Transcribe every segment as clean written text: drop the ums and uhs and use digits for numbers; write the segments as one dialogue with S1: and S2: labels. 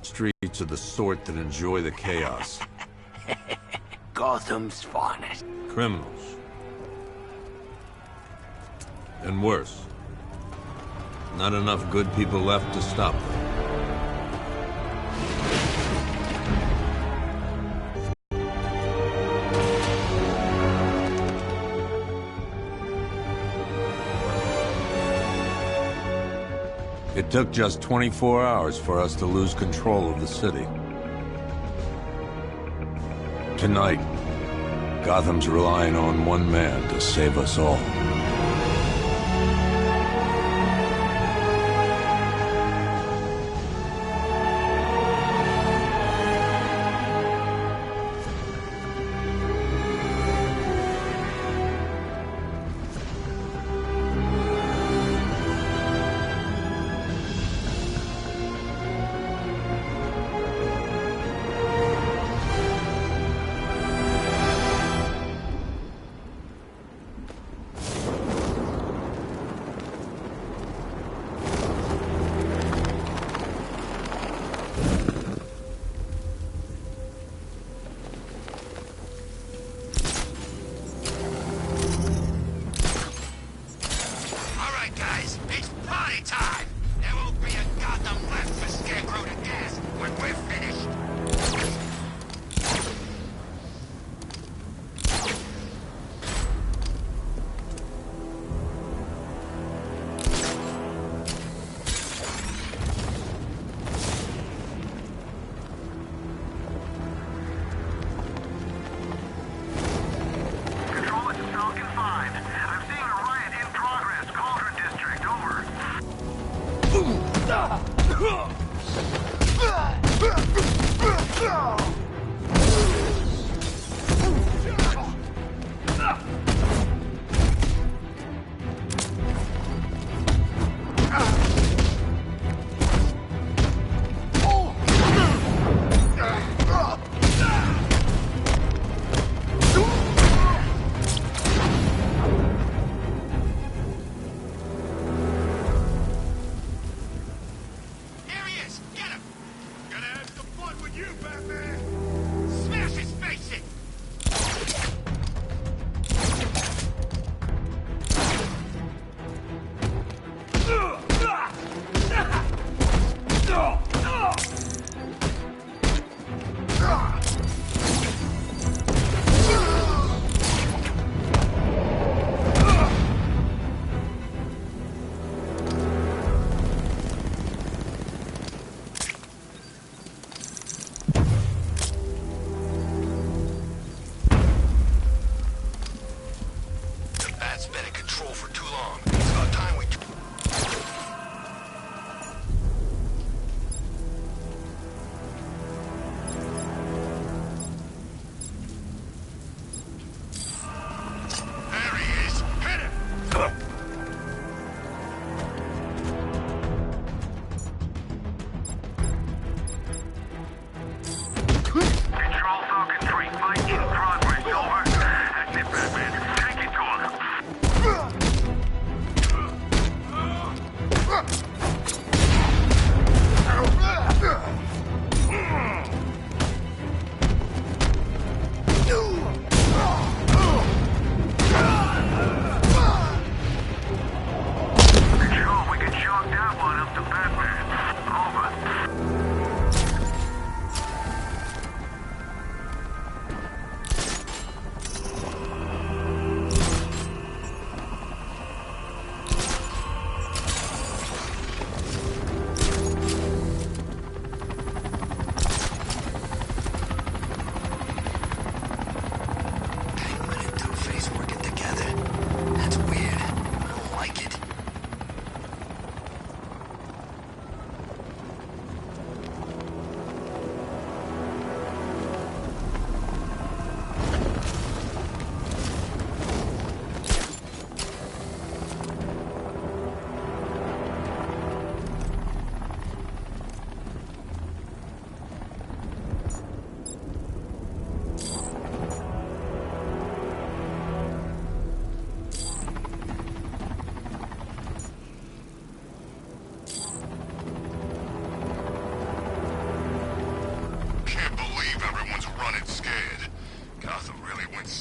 S1: streets are the sort that enjoy the chaos.
S2: Gotham's finest.
S1: Criminals. And worse. Not enough good people left to stop them. It took just 24 hours for us to lose control of the city. Tonight, Gotham's relying on one man to save us all.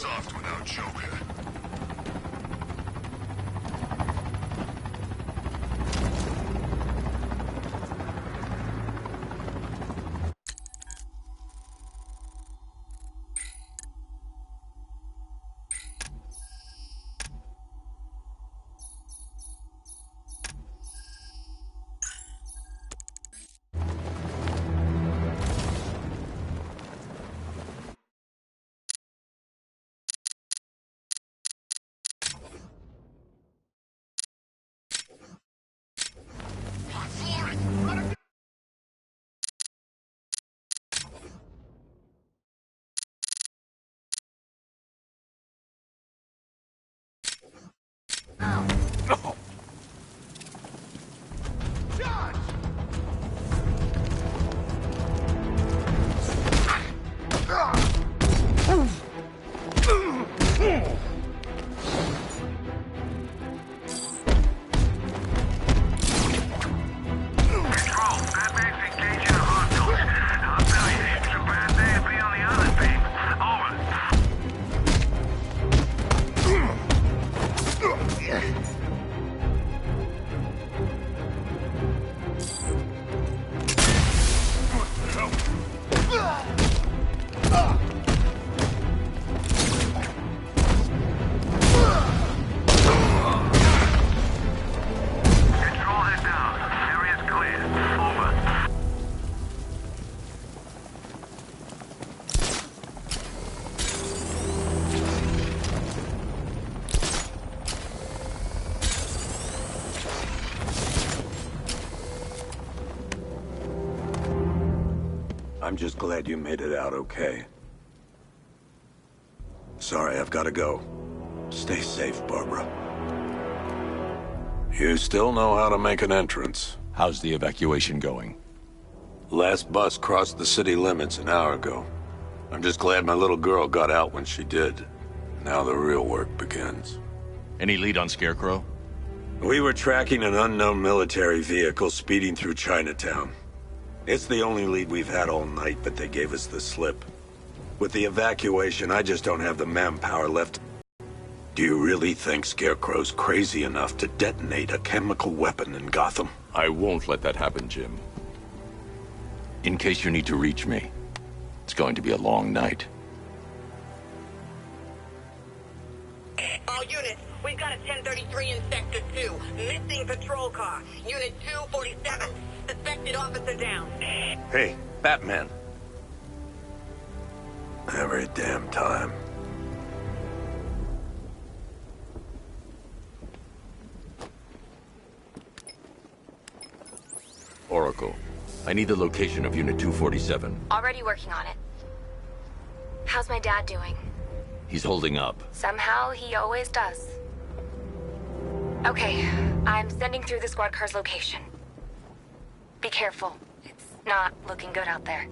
S2: soft without Joker.
S1: I'm just glad you made it out okay. Sorry, I've got to go. Stay safe, Barbara. You still know how to make an entrance.
S3: How's the evacuation going?
S1: Last bus crossed the city limits an hour ago. I'm just glad my little girl got out when she did. Now the real work begins.
S3: Any lead on Scarecrow?
S1: We were tracking an unknown military vehicle speeding through Chinatown. It's the only lead we've had all night, but they gave us the slip. With the evacuation, I just don't have the manpower left. Do you really think Scarecrow's crazy enough to detonate a chemical weapon in Gotham?
S3: I won't let that happen, Jim. In case you need to reach me, it's going to be a long night.
S4: All units, we've got a 1033 in Sector 2. Missing patrol car. Unit 247. Suspected officer down.
S1: Hey, Batman. Every damn time.
S3: Oracle, I need the location of Unit 247.
S5: Already working on it. How's my dad doing?
S3: He's holding up.
S5: Somehow, he always does. Okay, I'm sending through the squad car's location. Be careful. It's not looking good out there.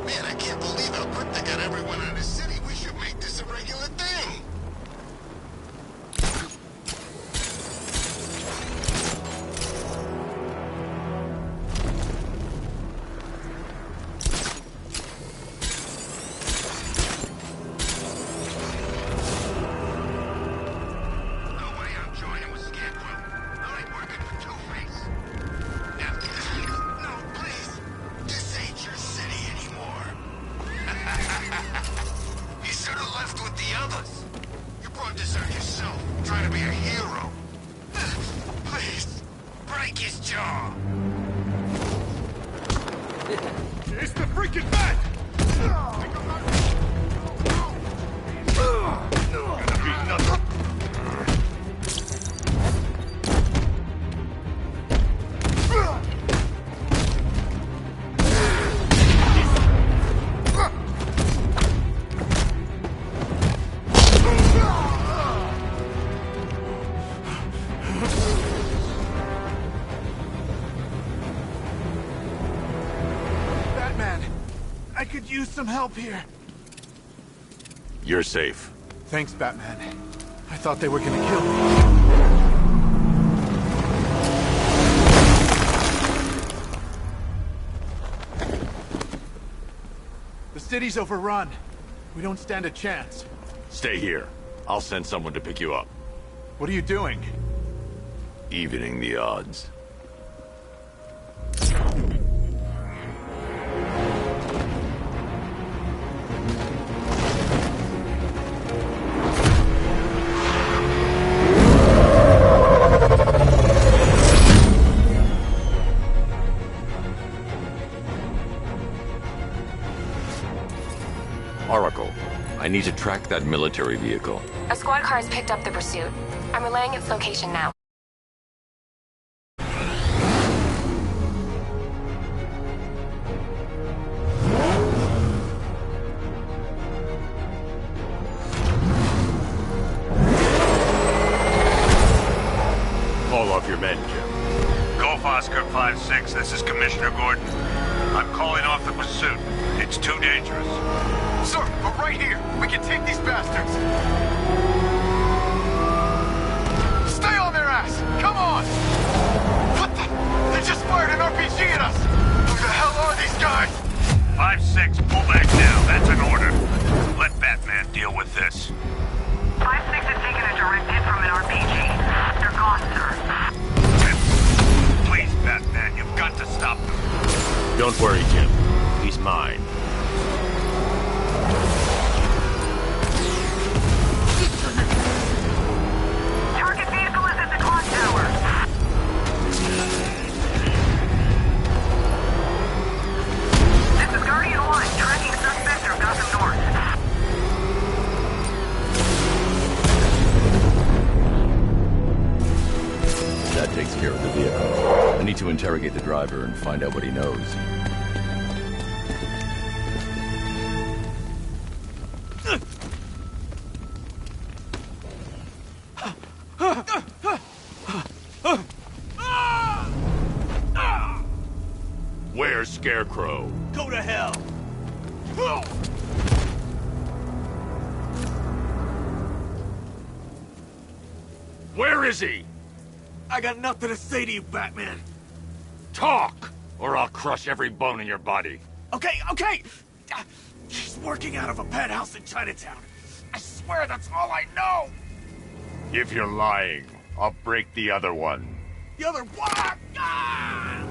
S2: Man, I can't believe how quick they got everyone out of the city. We should make this a regular thing.
S6: Some help here.
S3: You're safe.
S6: Thanks, Batman. I thought they were gonna kill me. city's overrun. We don't stand a chance.
S3: Stay here. I'll send someone to pick you up.
S6: What are you doing?
S3: Evening the odds. Oracle, I need to track that military vehicle.
S5: A squad car has picked up the pursuit. I'm relaying its location now.
S3: Call off your men, Jim.
S7: Golf Oscar 5-6, this is Commissioner Gordon. I'm calling off the pursuit. It's too dangerous.
S6: Sir, we're right here. We can take these bastards. Stay on their ass. Come on. What the? They just fired an RPG at us. Who the hell are these guys?
S7: 5-6, pull back now. That's an order. Let Batman deal with this.
S4: 5-6 has taken a direct hit from an RPG. They're gone, sir.
S7: Please, Batman, you've got to stop them.
S3: Don't worry, Jim. He's mine.
S4: Target vehicle is at the clock tower. This is Guardian 1, tracking suspect through Gotham North.
S3: That takes care of the vehicle. I need to interrogate the driver and find out what he knows. Where's Scarecrow?
S6: Go to hell.
S3: Where is he?
S6: I got nothing to say to you, Batman.
S3: Talk, or I'll crush every bone in your body.
S6: Okay. He's working out of a penthouse in Chinatown. I swear that's all I know.
S3: If you're lying, I'll break the other one.
S6: The other one. Ah!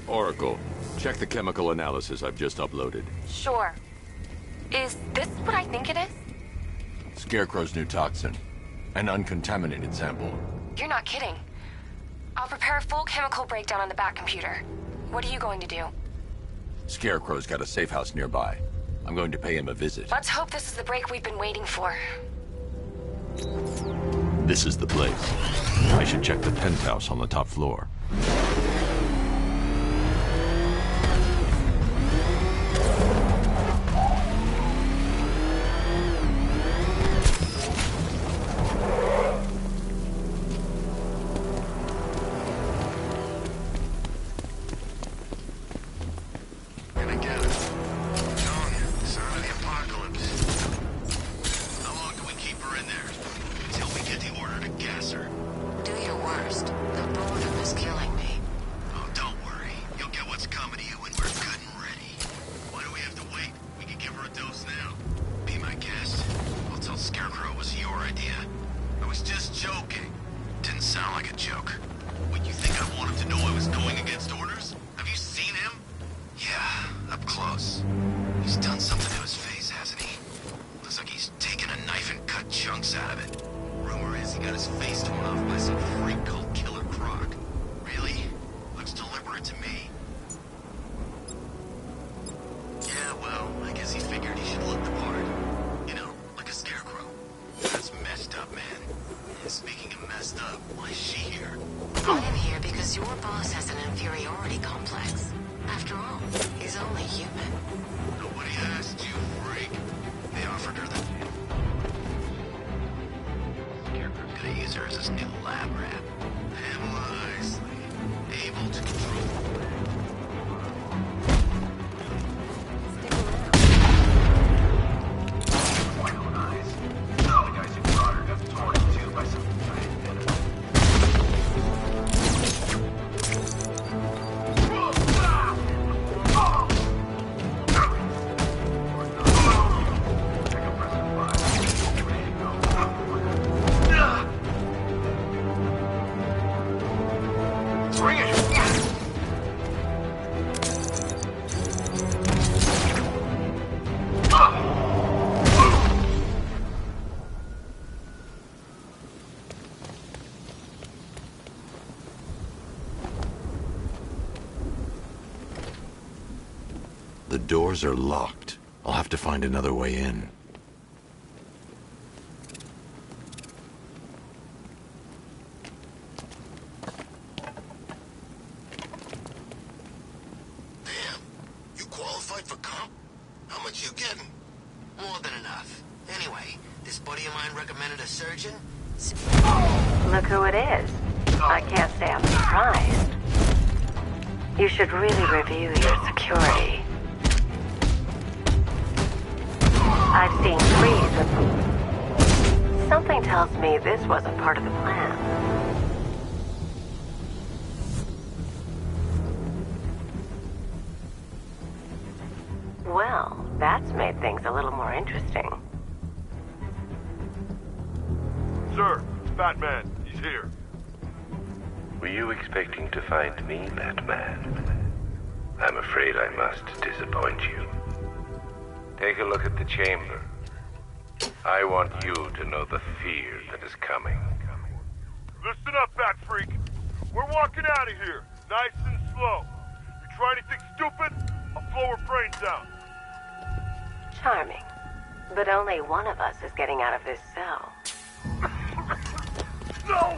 S3: Oracle, check the chemical analysis I've just uploaded.
S5: Sure. Is this what I think it is?
S3: Scarecrow's new toxin. An uncontaminated sample.
S5: You're not kidding. I'll prepare a full chemical breakdown on the back computer. What are you going to do?
S3: Scarecrow's got a safe house nearby. I'm going to pay him a visit.
S5: Let's hope this is the break we've been waiting for.
S3: This is the place. I should check the penthouse on the top floor. doors are locked. I'll have to find another way in.
S2: Damn. You qualified for comp? How much you getting?
S8: More than enough. Anyway, this buddy of mine recommended a surgeon.
S9: Look who it is. I can't say I'm surprised. You should really review your security. I've seen threes with them. Something tells me this wasn't part of the plan. Well, that's made things a little more interesting.
S6: Sir, it's Batman. He's here.
S10: Were you expecting to find me, Batman? I'm afraid I must disappoint you. Take a look at the chamber. I want you to know the fear that is coming.
S6: Listen up, Bat Freak. We're walking out of here, nice and slow. You try anything stupid, I'll blow her brains out.
S9: Charming. But only one of us is getting out of this cell.
S6: No!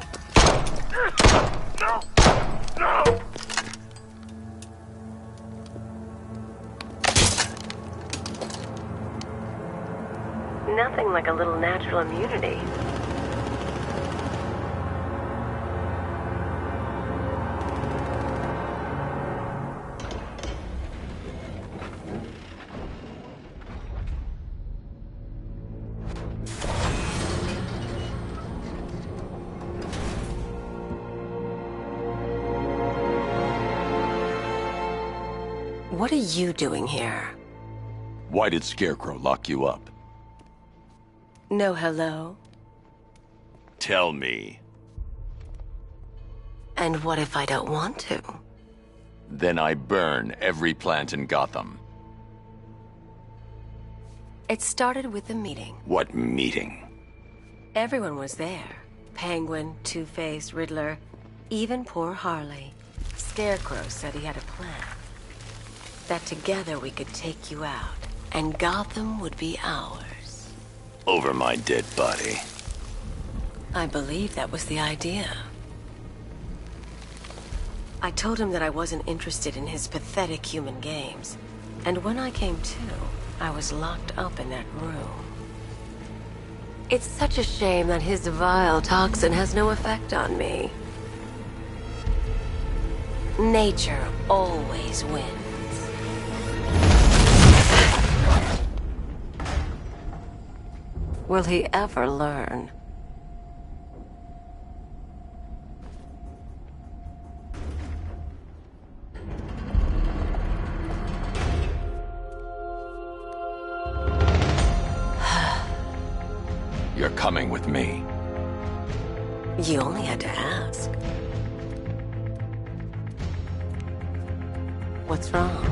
S6: No! No!
S9: Nothing like a little natural immunity. What are you doing here?
S3: Why did Scarecrow lock you up?
S9: No hello?
S3: Tell me.
S9: And what if I don't want to?
S3: Then I burn every plant in Gotham.
S9: It started with a meeting.
S3: What meeting?
S9: Everyone was there. Penguin, Two-Face, Riddler, even poor Harley. Scarecrow said he had a plan. That together we could take you out, and Gotham would be ours.
S3: Over my dead body.
S9: I believe that was the idea. I told him that I wasn't interested in his pathetic human games. And when I came to, I was locked up in that room. It's such a shame that his vile toxin has no effect on me. Nature always wins. Will he ever learn?
S3: You're coming with me.
S9: You only had to ask. What's wrong?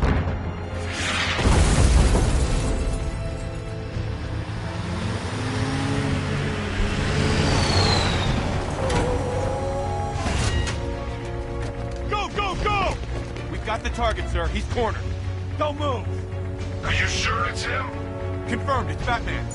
S6: Go! We've got the target, sir. He's cornered. Don't move.
S2: Are you sure it's him?
S6: Confirmed. It's Batman.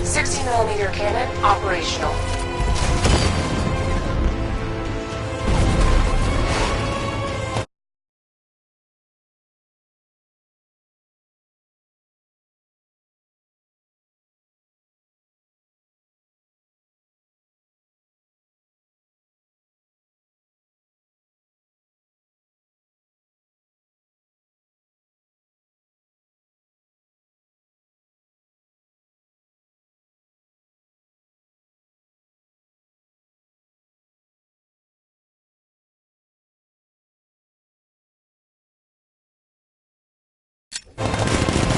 S9: .60mm cannon operational.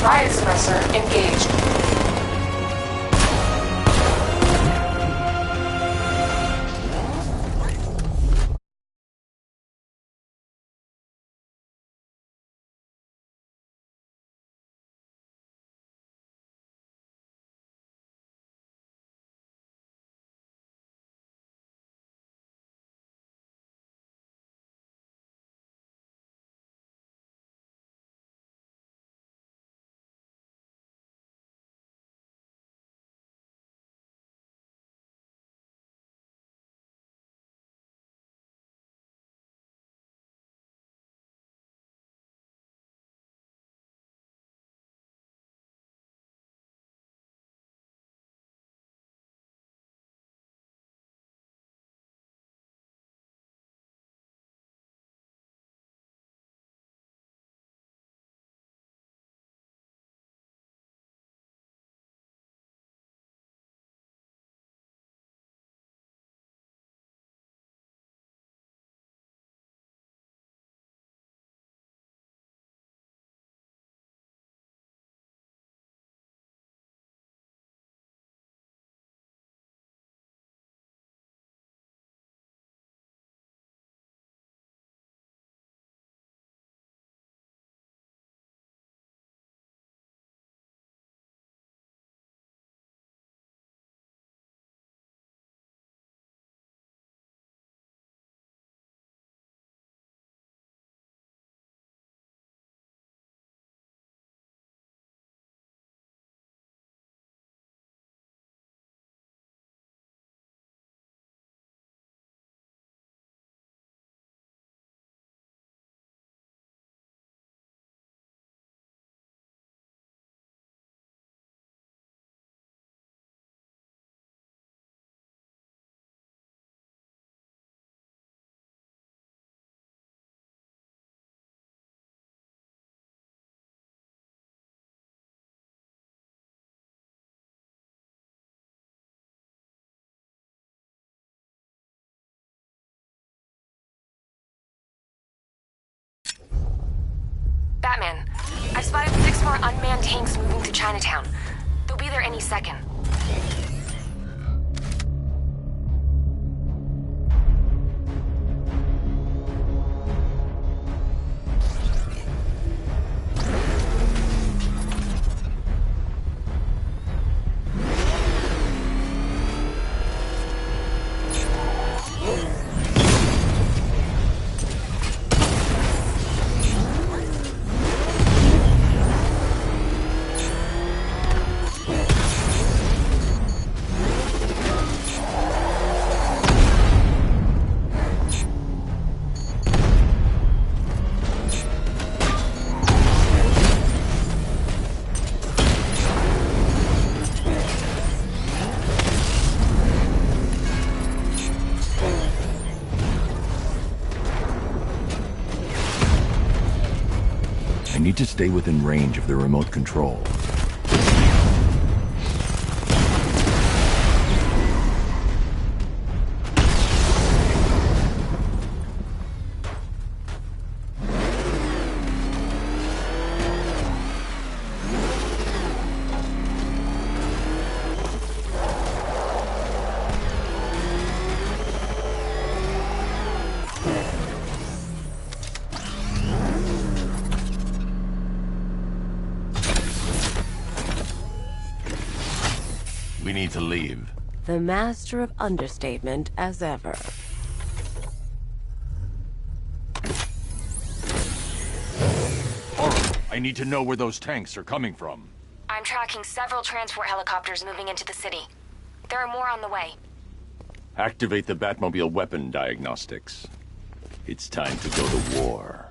S9: Riot suppressor engaged.
S5: Batman, I've spotted 6 more unmanned tanks moving to Chinatown. They'll be there any second.
S3: I need to stay within range of the remote control. We need to leave.
S9: The master of understatement as ever.
S3: I need to know where those tanks are coming from.
S5: I'm tracking several transport helicopters moving into the city. There are more on the way.
S3: Activate the Batmobile weapon diagnostics. It's time to go to war.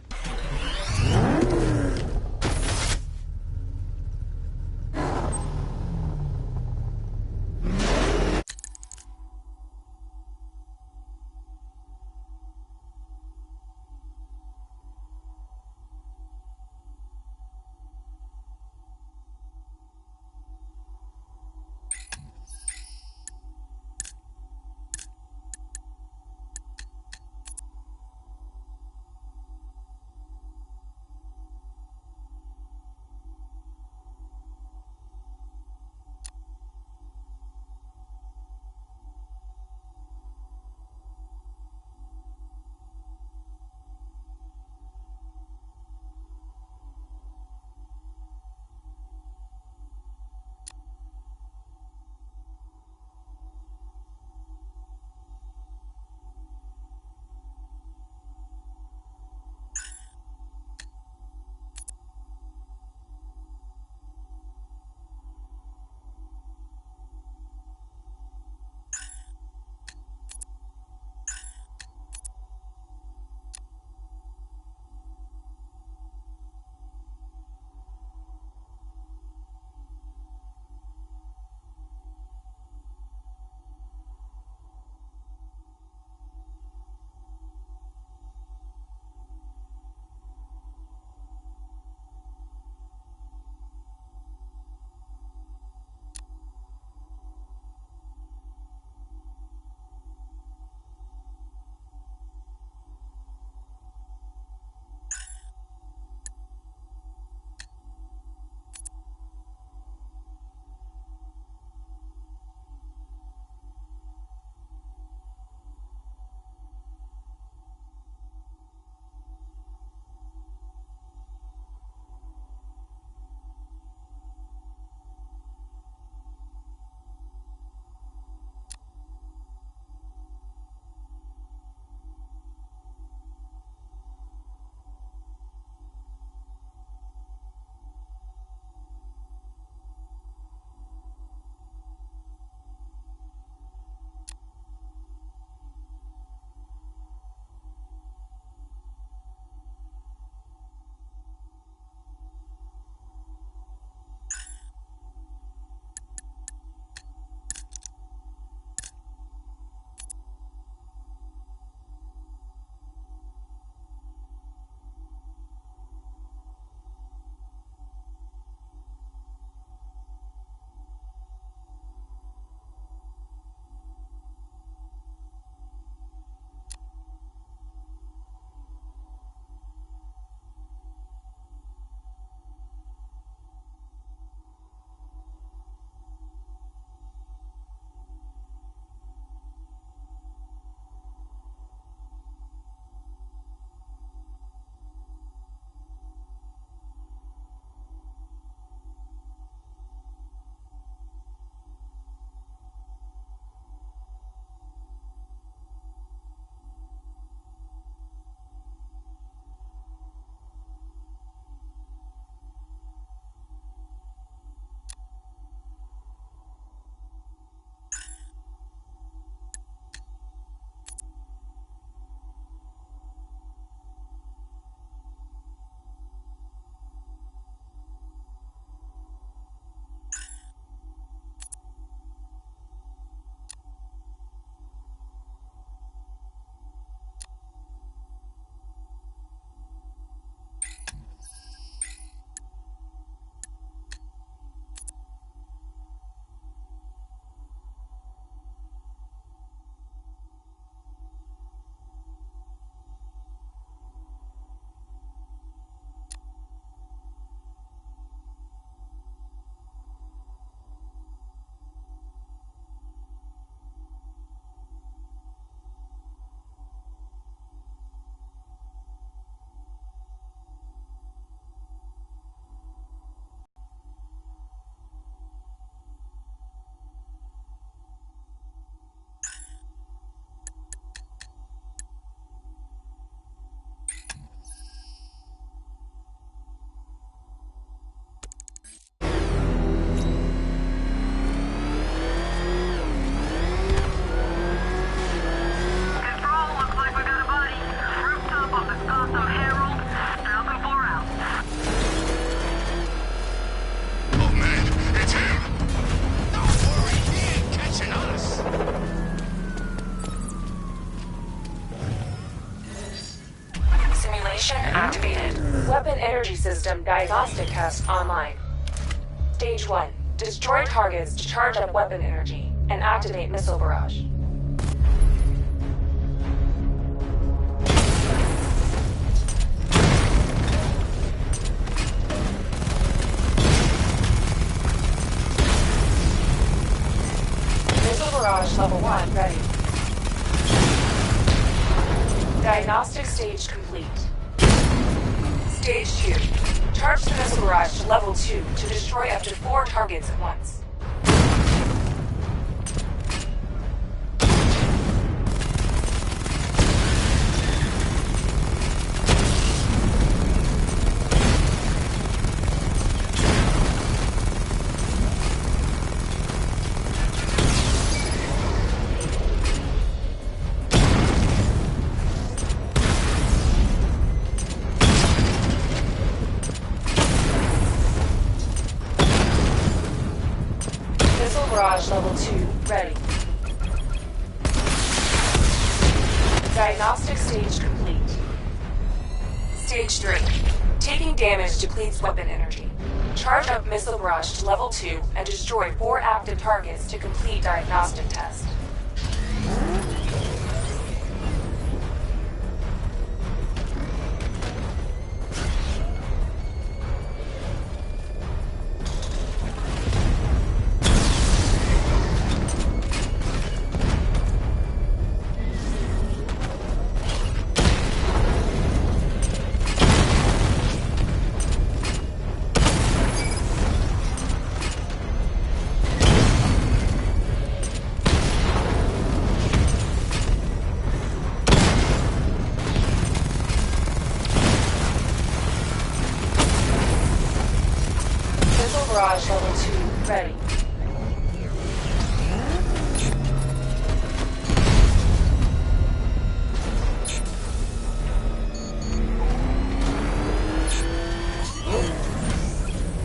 S11: Simulation activated. Weapon energy system diagnostic test online. Stage 1. Destroy targets to charge up weapon energy and activate missile barrage. Missile barrage level 1 ready. Diagnostic stage complete. Stage 2. Charge the missile barrage to level 2 to destroy up to 4 targets at once. Barrage level 2 ready. Diagnostic stage complete. Stage 3. Taking damage depletes weapon energy. Charge up missile barrage to level 2 and destroy 4 active targets to complete diagnostic test. Barrage level 2 ready.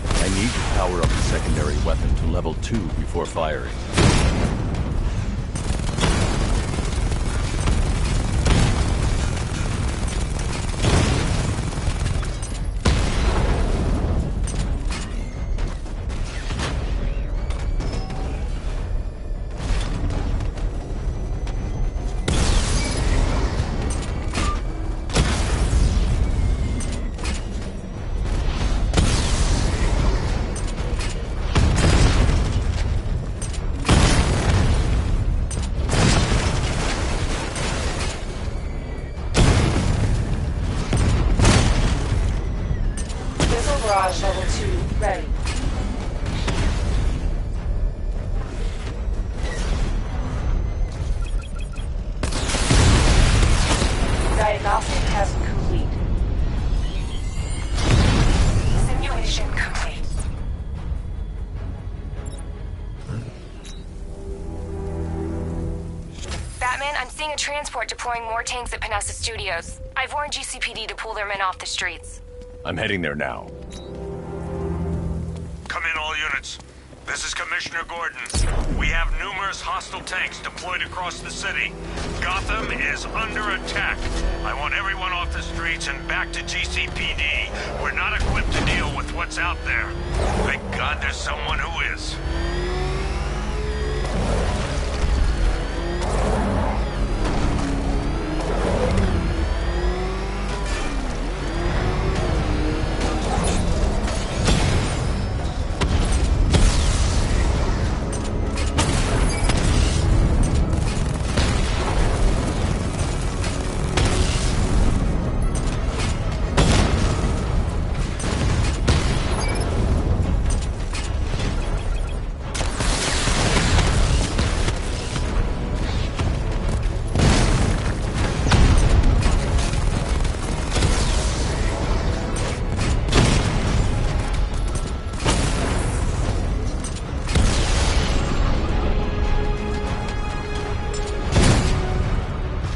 S3: I need to power up the secondary weapon to level 2 before firing.
S11: Barrage level 2 ready. Diagnostic test complete. Simulation complete.
S5: Batman, I'm seeing a transport deploying more tanks at Panessa Studios. I've warned GCPD to pull their men off the streets.
S3: I'm heading there now.
S7: Come in, all units. This is Commissioner Gordon. We have numerous hostile tanks deployed across the city. Gotham is under attack. I want everyone off the streets and back to GCPD. We're not equipped to deal with what's out there. Thank God there's someone who is.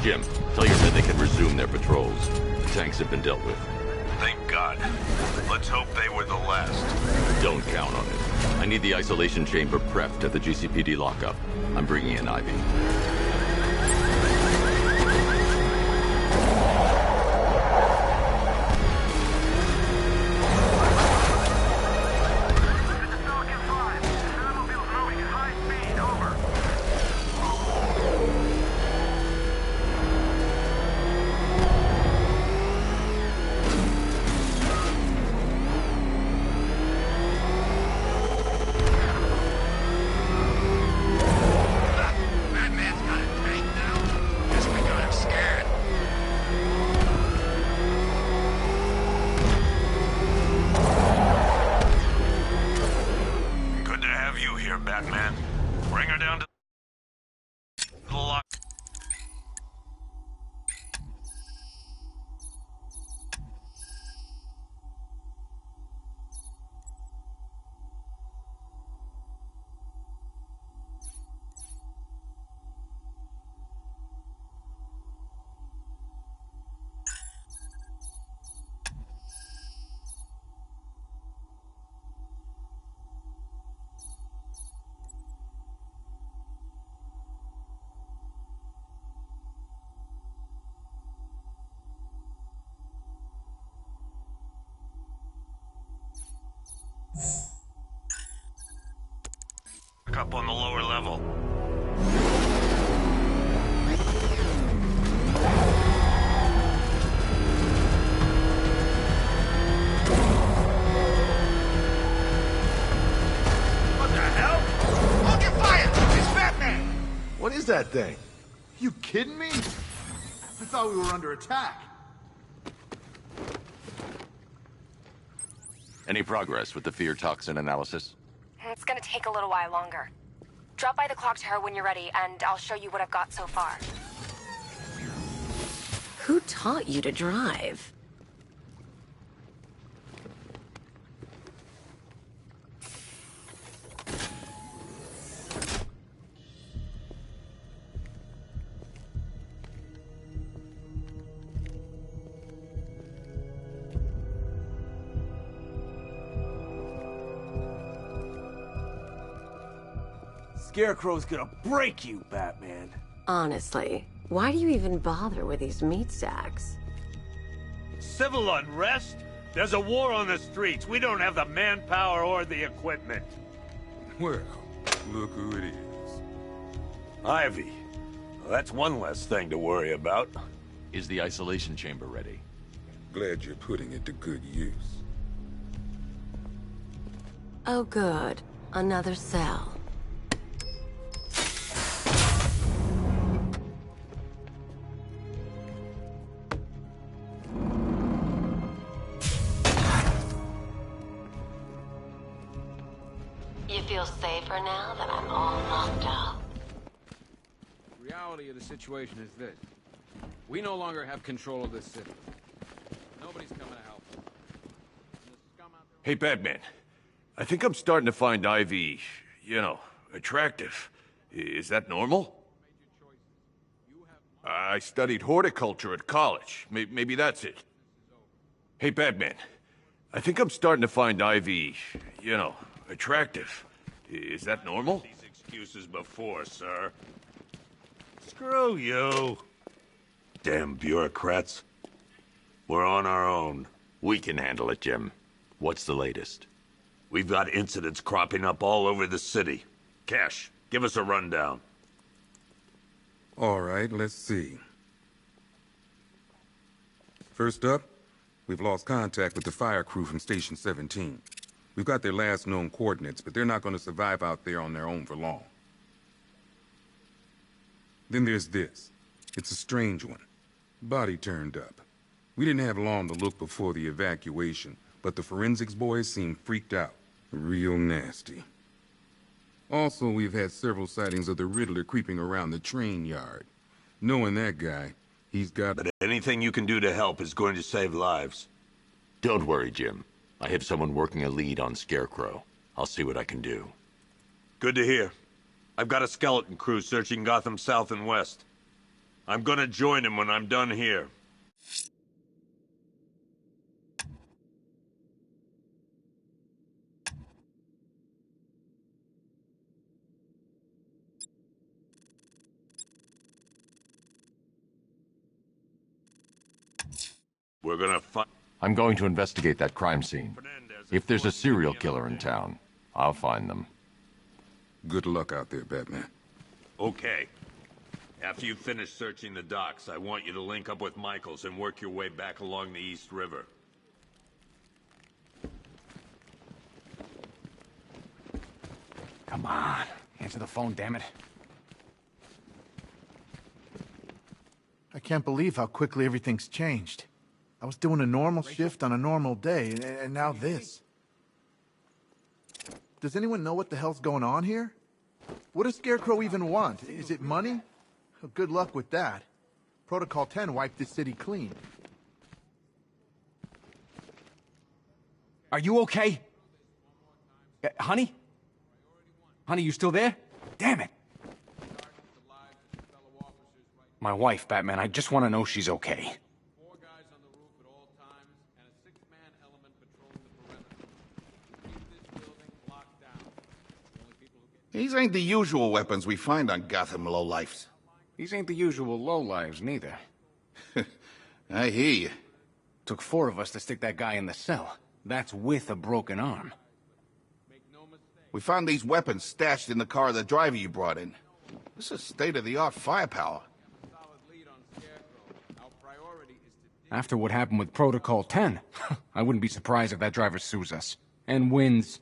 S3: Jim, tell your men they can resume their patrols. The tanks have been dealt with.
S7: Thank God. Let's hope they were the last.
S3: Don't count on it. I need the isolation chamber prepped at the GCPD lockup. I'm bringing in Ivy.
S7: Up on the lower level.
S6: What the hell? Hold your fire! It's Batman!
S12: What is that thing? You kidding me? I thought we were under attack.
S3: Any progress with the fear toxin analysis?
S5: It's gonna take a little while longer. Drop by the clock tower when you're ready, and I'll show you what I've got so far.
S9: Who taught you to drive?
S13: Scarecrow's gonna break you, Batman.
S9: Honestly, why do you even bother with these meat sacks?
S7: Civil unrest? There's a war on the streets. We don't have the manpower or the equipment.
S14: Well, look who it is.
S1: Ivy. Well, that's one less thing to worry about.
S3: Is the isolation chamber ready?
S14: Glad you're putting it to good use.
S9: Oh good. Another cell. You feel safer now that I'm all locked up?
S15: The reality of the situation is this. We no longer have control of this city. Nobody's coming to help us.
S16: Hey, Batman. I think I'm starting to find Ivy, attractive. Is that normal? I studied horticulture at college. Maybe that's it. Hey, Batman. I think I'm starting to find Ivy, attractive. Is that normal?
S1: These excuses before, sir. Screw you. Damn bureaucrats. We're on our own.
S3: We can handle it, Jim. What's the latest?
S1: We've got incidents cropping up all over the city. Cash, give us a rundown.
S14: All right, let's see. First up, we've lost contact with the fire crew from Station 17. We've got their last known coordinates, but they're not going to survive out there on their own for long. Then there's this. It's a strange one. Body turned up. We didn't have long to look before the evacuation, but the forensics boys seemed freaked out. Real nasty. Also, we've had several sightings of the Riddler creeping around the train yard. Knowing that guy, he's got...
S1: But anything you can do to help is going to save lives.
S3: Don't worry, Jim. I have someone working a lead on Scarecrow. I'll see what I can do.
S1: Good to hear. I've got a skeleton crew searching Gotham South and West. I'm gonna join him when I'm done here. We're gonna find...
S3: I'm going to investigate that crime scene. If there's a serial killer in town, I'll find them.
S14: Good luck out there, Batman.
S1: Okay. After you finish searching the docks, I want you to link up with Michaels and work your way back along the East River.
S13: Come on. Answer the phone, damn it.
S12: I can't believe how quickly everything's changed. I was doing a normal shift on a normal day, and now this. Does anyone know what the hell's going on here? What does Scarecrow even want? Is it money? Well, good luck with that. Protocol 10 wiped this city clean.
S13: Are you okay? Honey? Honey, you still there? Damn it. My wife, Batman, I just want to know she's okay.
S2: These ain't the usual weapons we find on Gotham lowlifes.
S15: These ain't the usual lowlives, neither.
S2: I hear you.
S13: Took 4 of us to stick that guy in the cell. That's with a broken arm.
S17: We found these weapons stashed in the car the driver you brought in. This is state-of-the-art firepower.
S13: After what happened with Protocol 10, I wouldn't be surprised if that driver sues us. And wins.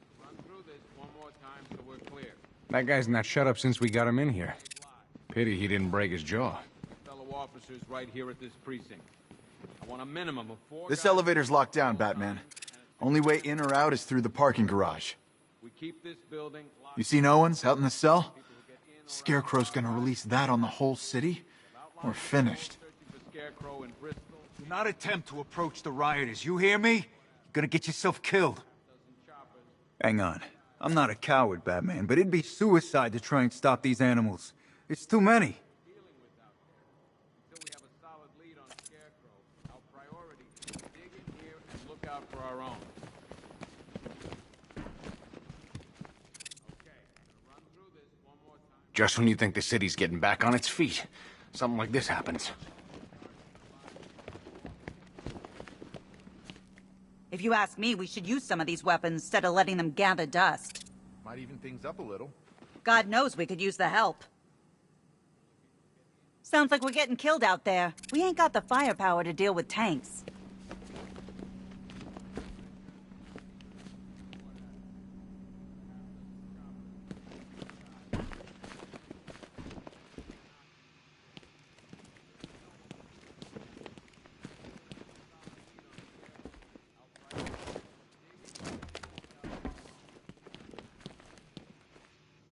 S13: That guy's not shut up since we got him in here. Pity he didn't break his jaw.
S15: Fellow officers right here at this precinct. I want a minimum of 4
S18: This
S15: guys.
S18: elevator's locked down, Batman. Only way in or out is through the parking garage.
S15: We keep this building locked.
S18: You see no one's out in the cell? Scarecrow's gonna release that on the whole city? We're finished.
S15: Scarecrow in Bristol.
S19: Do not attempt to approach the rioters, you hear me? You're gonna get yourself killed. Hang on. I'm not a coward, Batman, but it'd be suicide to try and stop these animals. It's too many.
S15: Until we have a solid lead on Scarecrow, our priority is to dig in here and look out for our own.
S13: Just when you think the city's getting back on its feet, something like this happens.
S20: If you ask me, we should use some of these weapons instead of letting them gather dust.
S12: Might even things up a little.
S20: God knows we could use the help. Sounds like we're getting killed out there. We ain't got the firepower to deal with tanks.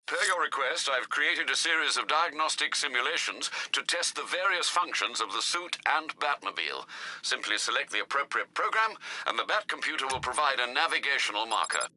S21: Per your request, I've created a series of diagnostic simulations to test the various functions of the suit and Batmobile. Simply select the appropriate program, and the Bat computer will provide a navigational marker.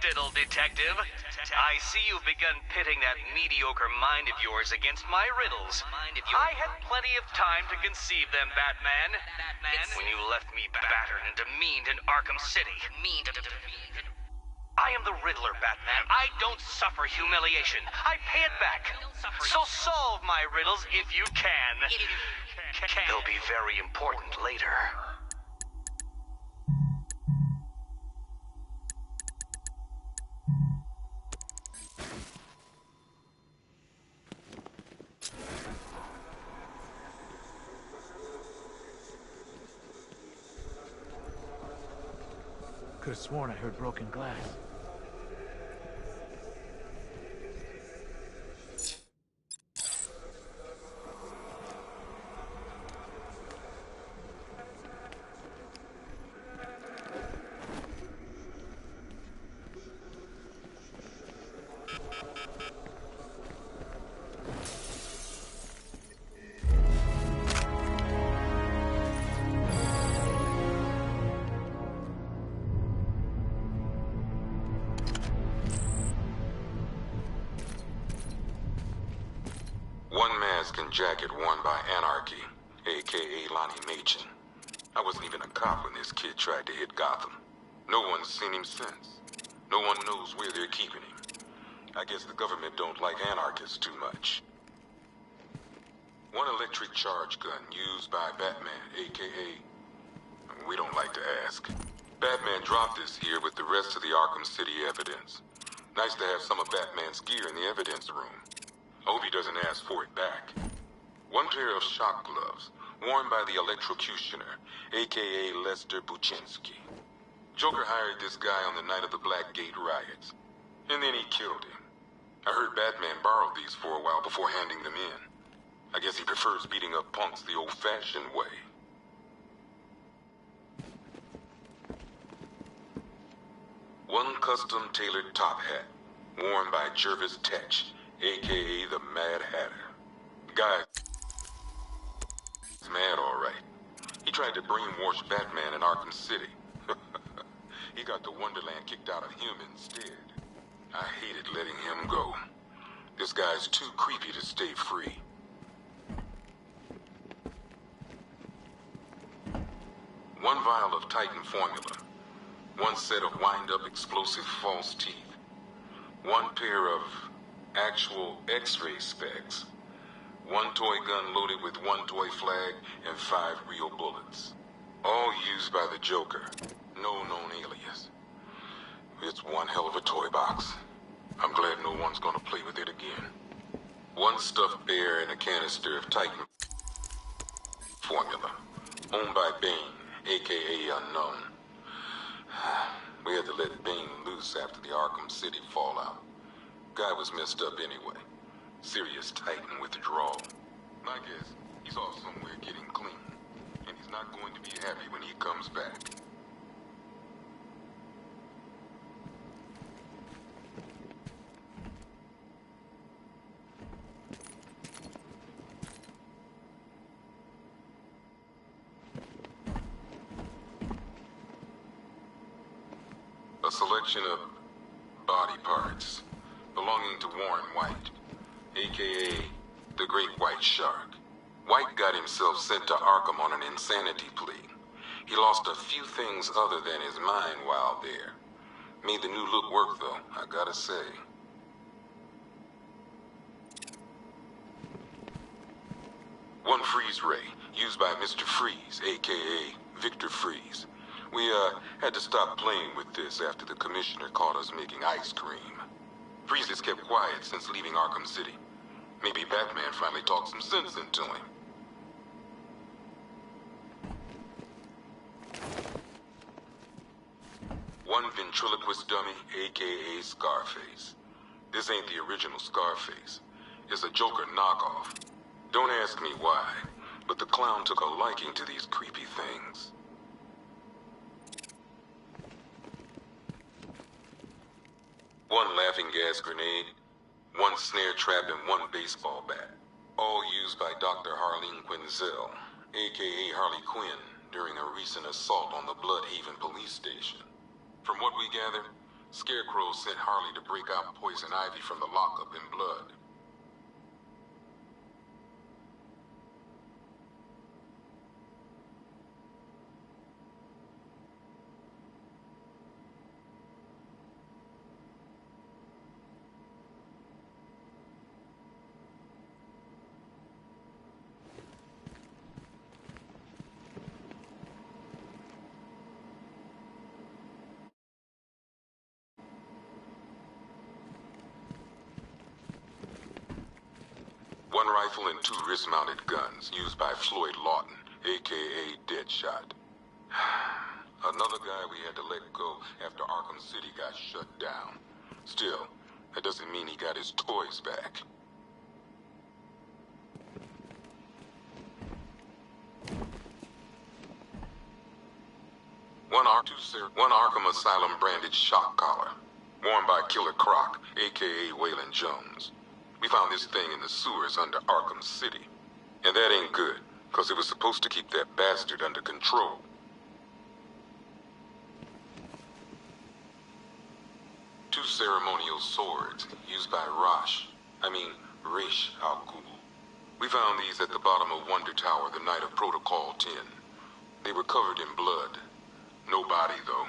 S22: Diddle, Detective. I see you've begun pitting that mediocre mind of yours against my riddles. I had plenty of time to conceive them, Batman. It's when you left me battered and demeaned in Arkham City. I am the Riddler, Batman. I don't suffer humiliation. I pay it back. So solve my riddles if you can. They'll be very important later.
S19: Could have sworn I heard broken glass.
S14: One mask and jacket worn by Anarchy, a.k.a. Lonnie Machin. I wasn't even a cop when this kid tried to hit Gotham. No one's seen him since. No one knows where they're keeping him. I guess the government don't like anarchists too much. One electric charge gun used by Batman, a.k.a. We don't like to ask. Batman dropped this here with the rest of the Arkham City evidence. Nice to have some of Batman's gear in the evidence room. Hope he doesn't ask for it back. One pair of shock gloves, worn by the electrocutioner, a.k.a. Lester Buczynski. Joker hired this guy on the night of the Blackgate riots. And then he killed him. I heard Batman borrowed these for a while before handing them in. I guess he prefers beating up punks the old-fashioned way.
S4: One custom-tailored top hat, worn by Jervis Tetch, a.k.a. the Mad Hatter. Guy's mad, all right. He tried to brainwash Batman in Arkham City. He got the Wonderland kicked out of him instead. I hated letting him go. This guy's too creepy to stay free. One vial of Titan formula. One set of wind-up explosive false teeth. One pair of actual X-ray specs. One toy gun loaded with one toy flag and 5 real bullets. All used by the Joker. No known alias. It's one hell of a toy box. I'm glad no one's gonna play with it again. One stuffed bear and a canister of Titan formula. Owned by Bane, a.k.a. Unknown. We had to let Bane loose after the Arkham City fallout. Guy was messed up anyway. Serious Titan withdrawal. My guess, he's off somewhere getting clean. And he's not going to be happy when he comes back. A selection of body parts belonging to Warren White, a.k.a. the Great White Shark. White got himself sent to Arkham on an insanity plea. He lost a few things other than his mind while there. Made the new look work, though, I gotta say. One freeze ray, used by Mr. Freeze, a.k.a. Victor Freeze. We, had to stop playing with this after the commissioner caught us making ice cream. Freeze has kept quiet since leaving Arkham City. Maybe Batman finally talked some sense into him. One ventriloquist dummy, a.k.a. Scarface. This ain't the original Scarface. It's a Joker knockoff. Don't ask me why, but the clown took a liking to these creepy things. One laughing gas grenade, one snare trap, and one baseball bat. All used by Dr. Harleen Quinzel, a.k.a. Harley Quinn, during a recent assault on the Bloodhaven police station. From what we gather, Scarecrow sent Harley to break out Poison Ivy from the lockup in blood. One rifle and 2 wrist-mounted guns used by Floyd Lawton, a.k.a. Deadshot. Another guy we had to let go after Arkham City got shut down. Still, that doesn't mean he got his toys back. One Arkham Asylum branded shock collar, worn by Killer Croc, a.k.a. Waylon Jones. We found this thing in the sewers under Arkham City. And that ain't good, because it was supposed to keep that bastard under control. Two ceremonial swords, used by Ra's al Ghul. We found these at the bottom of Wonder Tower the night of Protocol 10. They were covered in blood. No body, though.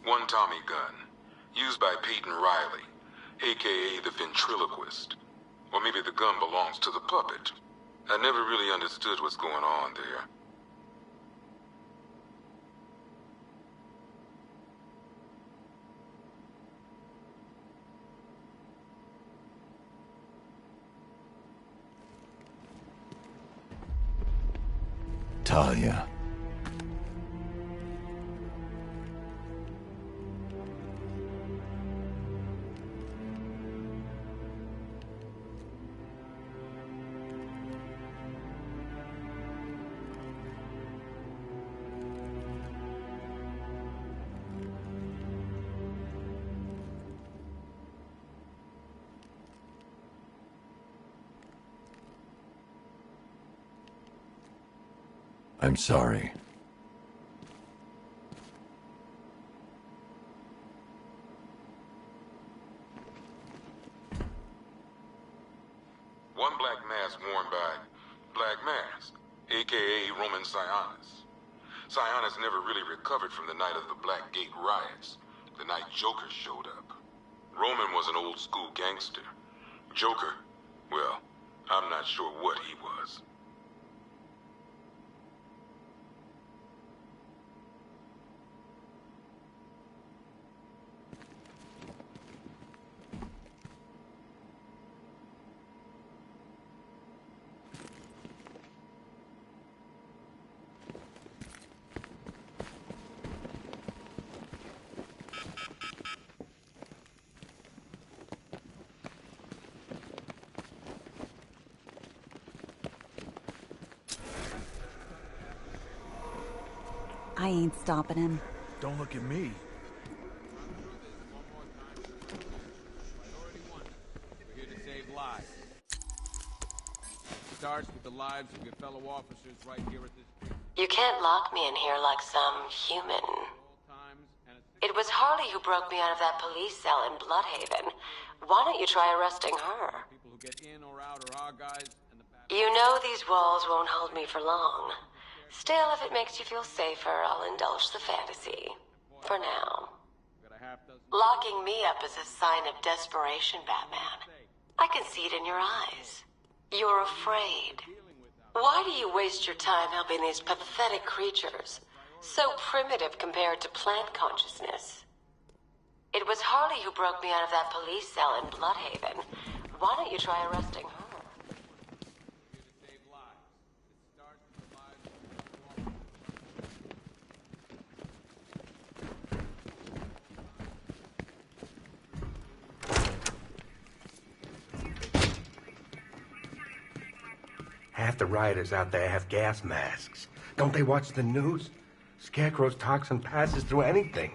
S4: One Tommy gun, used by Peyton Riley, a.k.a. the ventriloquist. Or maybe the gun belongs to the puppet. I never really understood what's going on there.
S3: Talia. I'm sorry.
S4: One black mask worn by Black Mask, a.k.a. Roman Sionis. Sionis never really recovered from the night of the Black Gate riots, the night Joker showed up. Roman was an old-school gangster. Joker, well, I'm not sure what he was.
S20: I ain't stopping him.
S12: Don't look at me.
S15: We're here to save lives. Starts with the lives of your fellow officers right here at this precinct.
S9: You can't lock me in here like some human. It was Harley who broke me out of that police cell in Bloodhaven. Why don't you try arresting her?
S15: People who get in or out are our guys, and the
S9: You know these walls won't hold me for long. Still, if it makes you feel safer, I'll indulge the fantasy. For now. Locking me up is a sign of desperation, Batman. I can see it in your eyes. You're afraid. Why do you waste your time helping these pathetic creatures? So primitive compared to plant consciousness. It was Harley who broke me out of that police cell in Bloodhaven. Why don't you try arresting her?
S8: Half the rioters out there have gas masks. Don't they watch the news? Scarecrow's toxin passes through anything.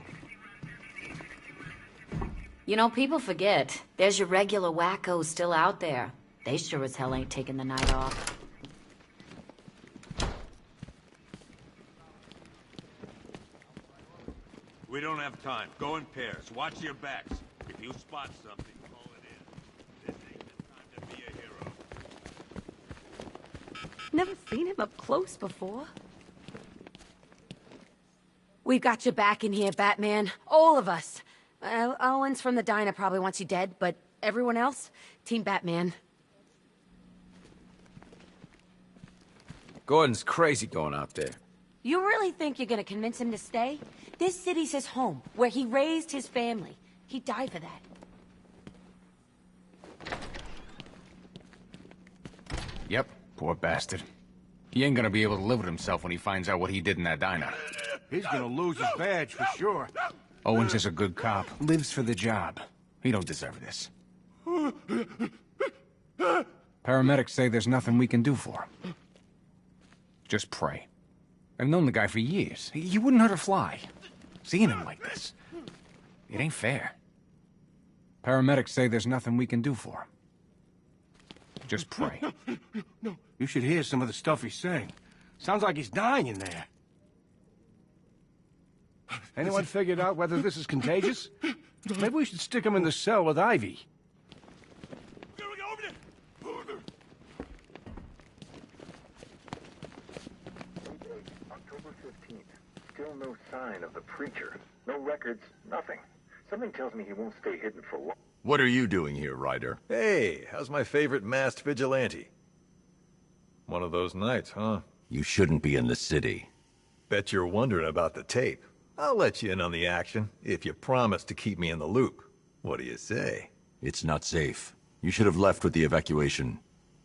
S10: You know, people forget. There's your regular wackos still out there. They sure as hell ain't taking the night off.
S7: We don't have time. Go in pairs. Watch your backs. If you spot something, call it in. This ain't the time to be a hero.
S23: Never seen him up close before. We've got your back in here, Batman. All of us. Owens from the diner probably wants you dead, but everyone else? Team Batman.
S15: Gordon's crazy going out there.
S23: You really think you're gonna convince him to stay? This city's his home, where he raised his family. He'd die for that.
S13: Yep, poor bastard. He ain't gonna be able to live with himself when he finds out what he did in that diner.
S8: He's gonna lose his badge for sure.
S13: Owens is a good cop, lives for the job. He don't deserve this. Paramedics say there's nothing we can do for him. Just pray. I've known the guy for years. He wouldn't hurt a fly. Seeing him like this, it ain't fair. Paramedics say there's nothing we can do for him. Just pray.
S8: No. You should hear some of the stuff he's saying. Sounds like he's dying in there. Anyone figured out whether this is contagious? Maybe we should stick him in the cell with Ivy.
S24: October 15th. Still no sign of the preacher. No records, nothing. Something tells me he won't stay hidden for long.
S3: What are you doing here, Ryder?
S25: Hey, how's my favorite masked vigilante? One of those nights, huh?
S3: You shouldn't be in the city.
S25: Bet you're wondering about the tape. I'll let you in on the action, if you promise to keep me in the loop. What do you say?
S3: It's not safe. You should have left with the evacuation.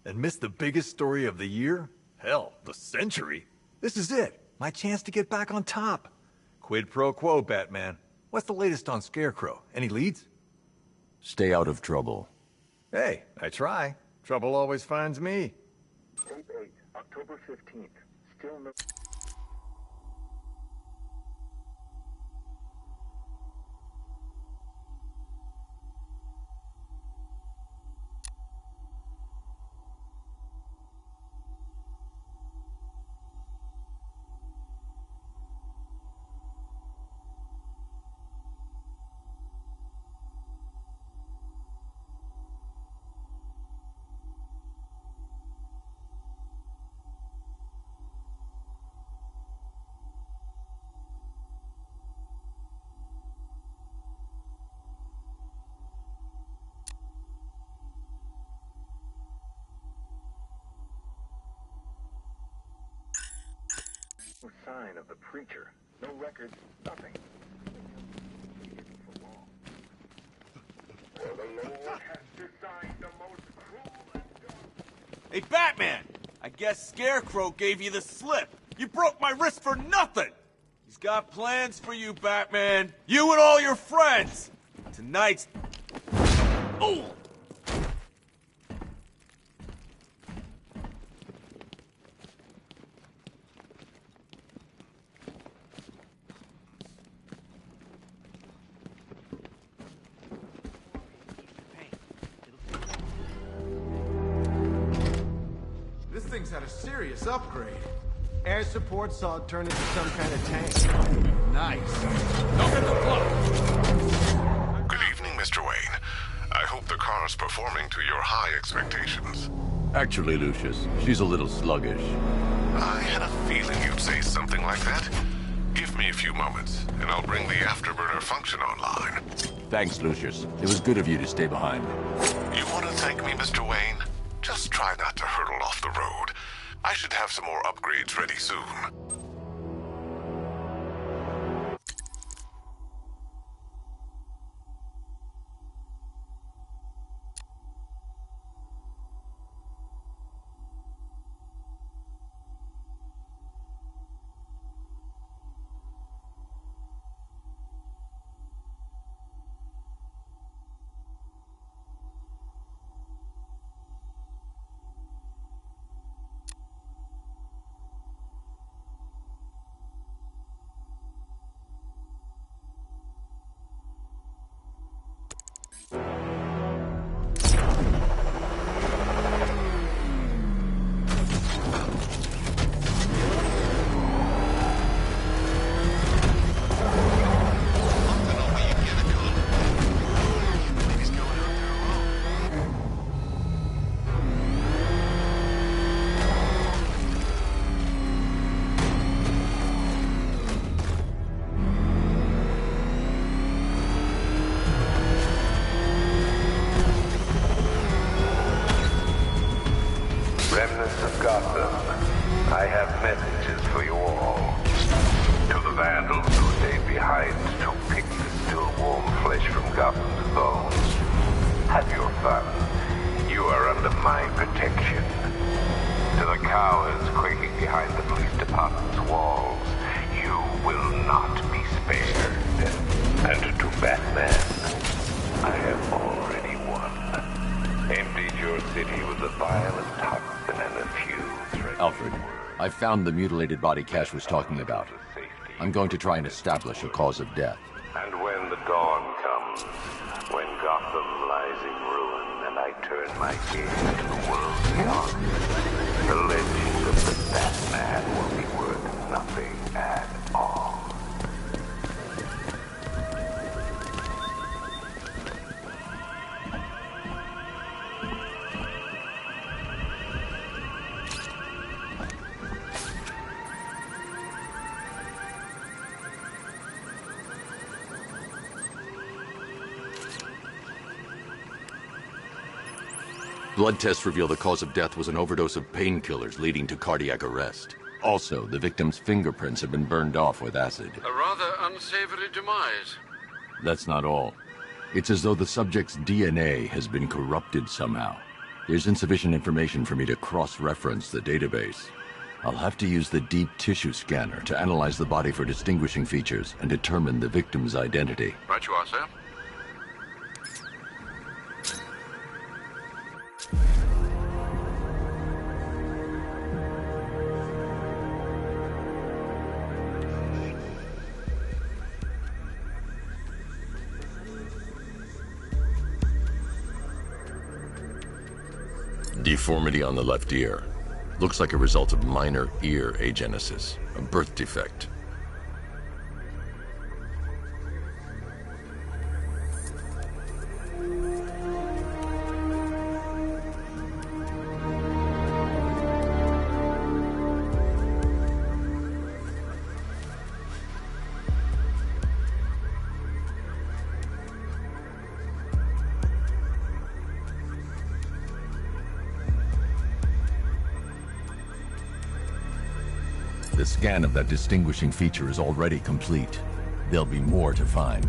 S25: And missed the biggest story of the year? Hell, the century. This is it. My chance to get back on top. Quid pro quo, Batman. What's the latest on Scarecrow? Any leads?
S3: Stay out of trouble.
S25: Hey, I try. Trouble always finds me.
S24: Tape 8, October 15th. Still no... No sign of the preacher. No records, nothing. For the Lord has designed the most cruel and
S1: Hey, Batman! I guess Scarecrow gave you the slip. You broke my wrist for nothing! He's got plans for you, Batman. You and all your friends. Tonight's... Oh!
S5: This thing's had a serious upgrade. Air support saw it turn into some kind of tank. Nice.
S1: Don't hit the floor.
S6: Good evening, Mr. Wayne. I hope the car's performing to your high expectations.
S3: Actually, Lucius, she's a little sluggish.
S6: I had a feeling you'd say something like that. Give me a few moments, and I'll bring the afterburner function online.
S3: Thanks, Lucius. It was good of you to stay behind.
S6: You want to thank me, Mr. Wayne? Just try not to hurtle off the road. I should have some more upgrades ready soon.
S11: Remnants of Gotham, I have messages for you all. To the vandals who stayed behind to pick the still warm flesh from Gotham's bones. Have your fun. You are under my protection. To the cowards quaking behind the police department's walls, you will not be spared. And to Batman, I have already won. Emptied your city with a violent toxin and a few threats.
S3: Alfred, I found the mutilated body Cash was talking about. I'm going to try and establish a cause of death.
S11: And when the dawn comes, when Gotham lies in ruin and I turn my gaze to the world beyond, the legend of the Batman will be worth nothing at all.
S3: Blood tests reveal the cause of death was an overdose of painkillers leading to cardiac arrest. Also, the victim's fingerprints have been burned off with acid.
S7: A rather unsavory demise.
S3: That's not all. It's as though the subject's DNA has been corrupted somehow. There's insufficient information for me to cross-reference the database. I'll have to use the deep tissue scanner to analyze the body for distinguishing features and determine the victim's identity.
S7: Right you are, sir.
S3: Deformity on the left ear. Looks like a result of minor ear agenesis, a birth defect. The scan of that distinguishing feature is already complete. There'll be more to find.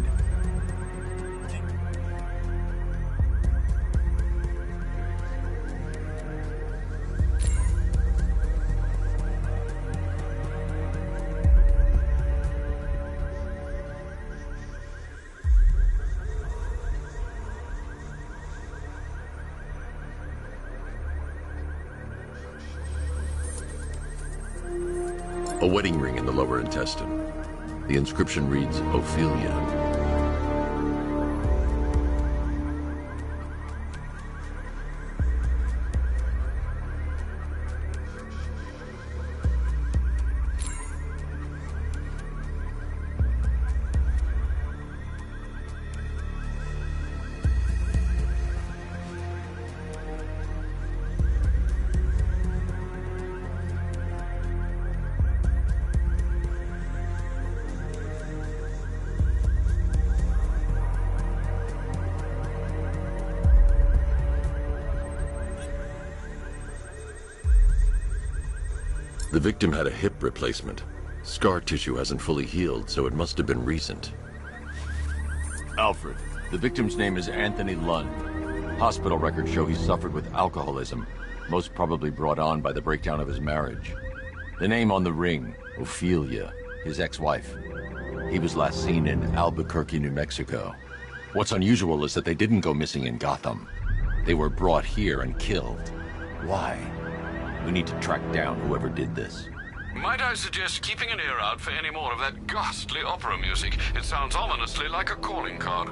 S3: A wedding ring in the lower intestine. The inscription reads, Ophelia. The victim had a hip replacement. Scar tissue hasn't fully healed, so it must have been recent. Alfred, the victim's name is Anthony Lund. Hospital records show he suffered with alcoholism, most probably brought on by the breakdown of his marriage. The name on the ring, Ophelia, his ex-wife. He was last seen in Albuquerque, New Mexico. What's unusual is that they didn't go missing in Gotham. They were brought here and killed. Why? We need to track down whoever did this.
S6: Might I suggest keeping an ear out for any more of that ghastly opera music? It sounds ominously like a calling card.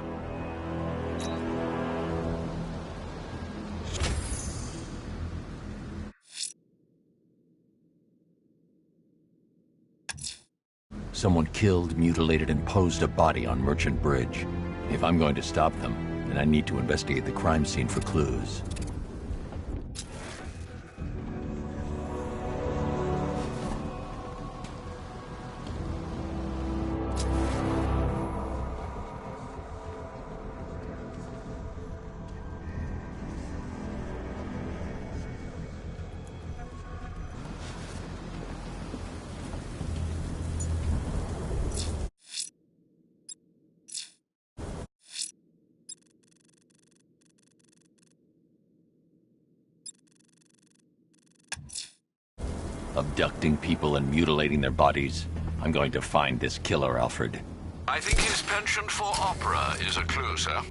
S3: Someone killed, mutilated, and posed a body on Merchant Bridge. If I'm going to stop them, then I need to investigate the crime scene for clues. Abducting people and mutilating their bodies. I'm going to find this killer, Alfred.
S6: I think his penchant for opera is a clue, sir.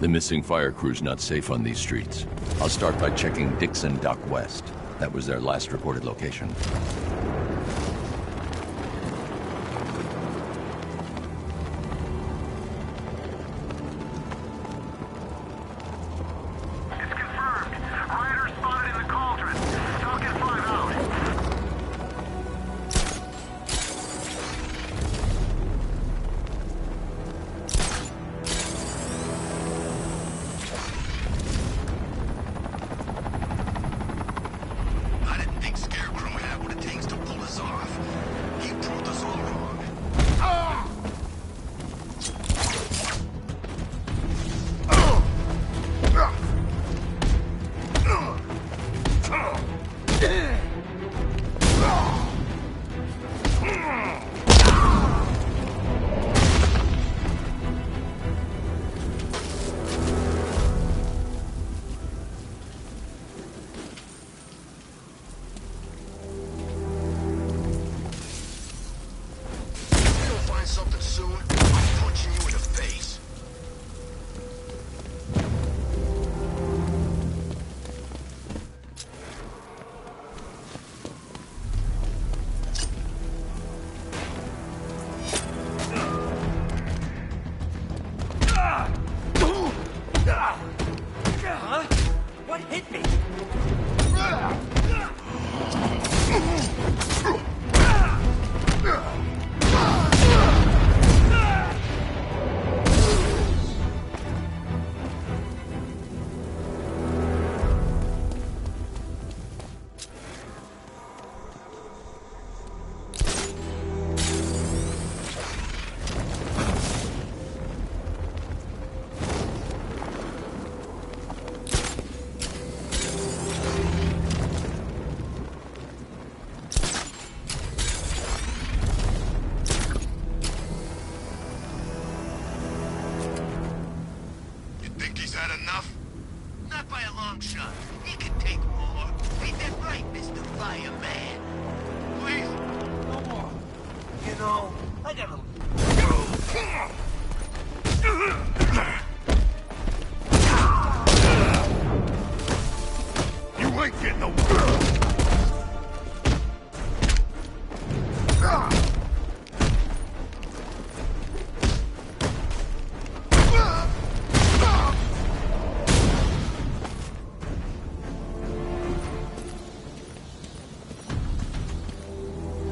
S3: The missing fire crew's not safe on these streets. I'll start by checking Dixon Dock West. That was their last reported location.
S2: What hit me?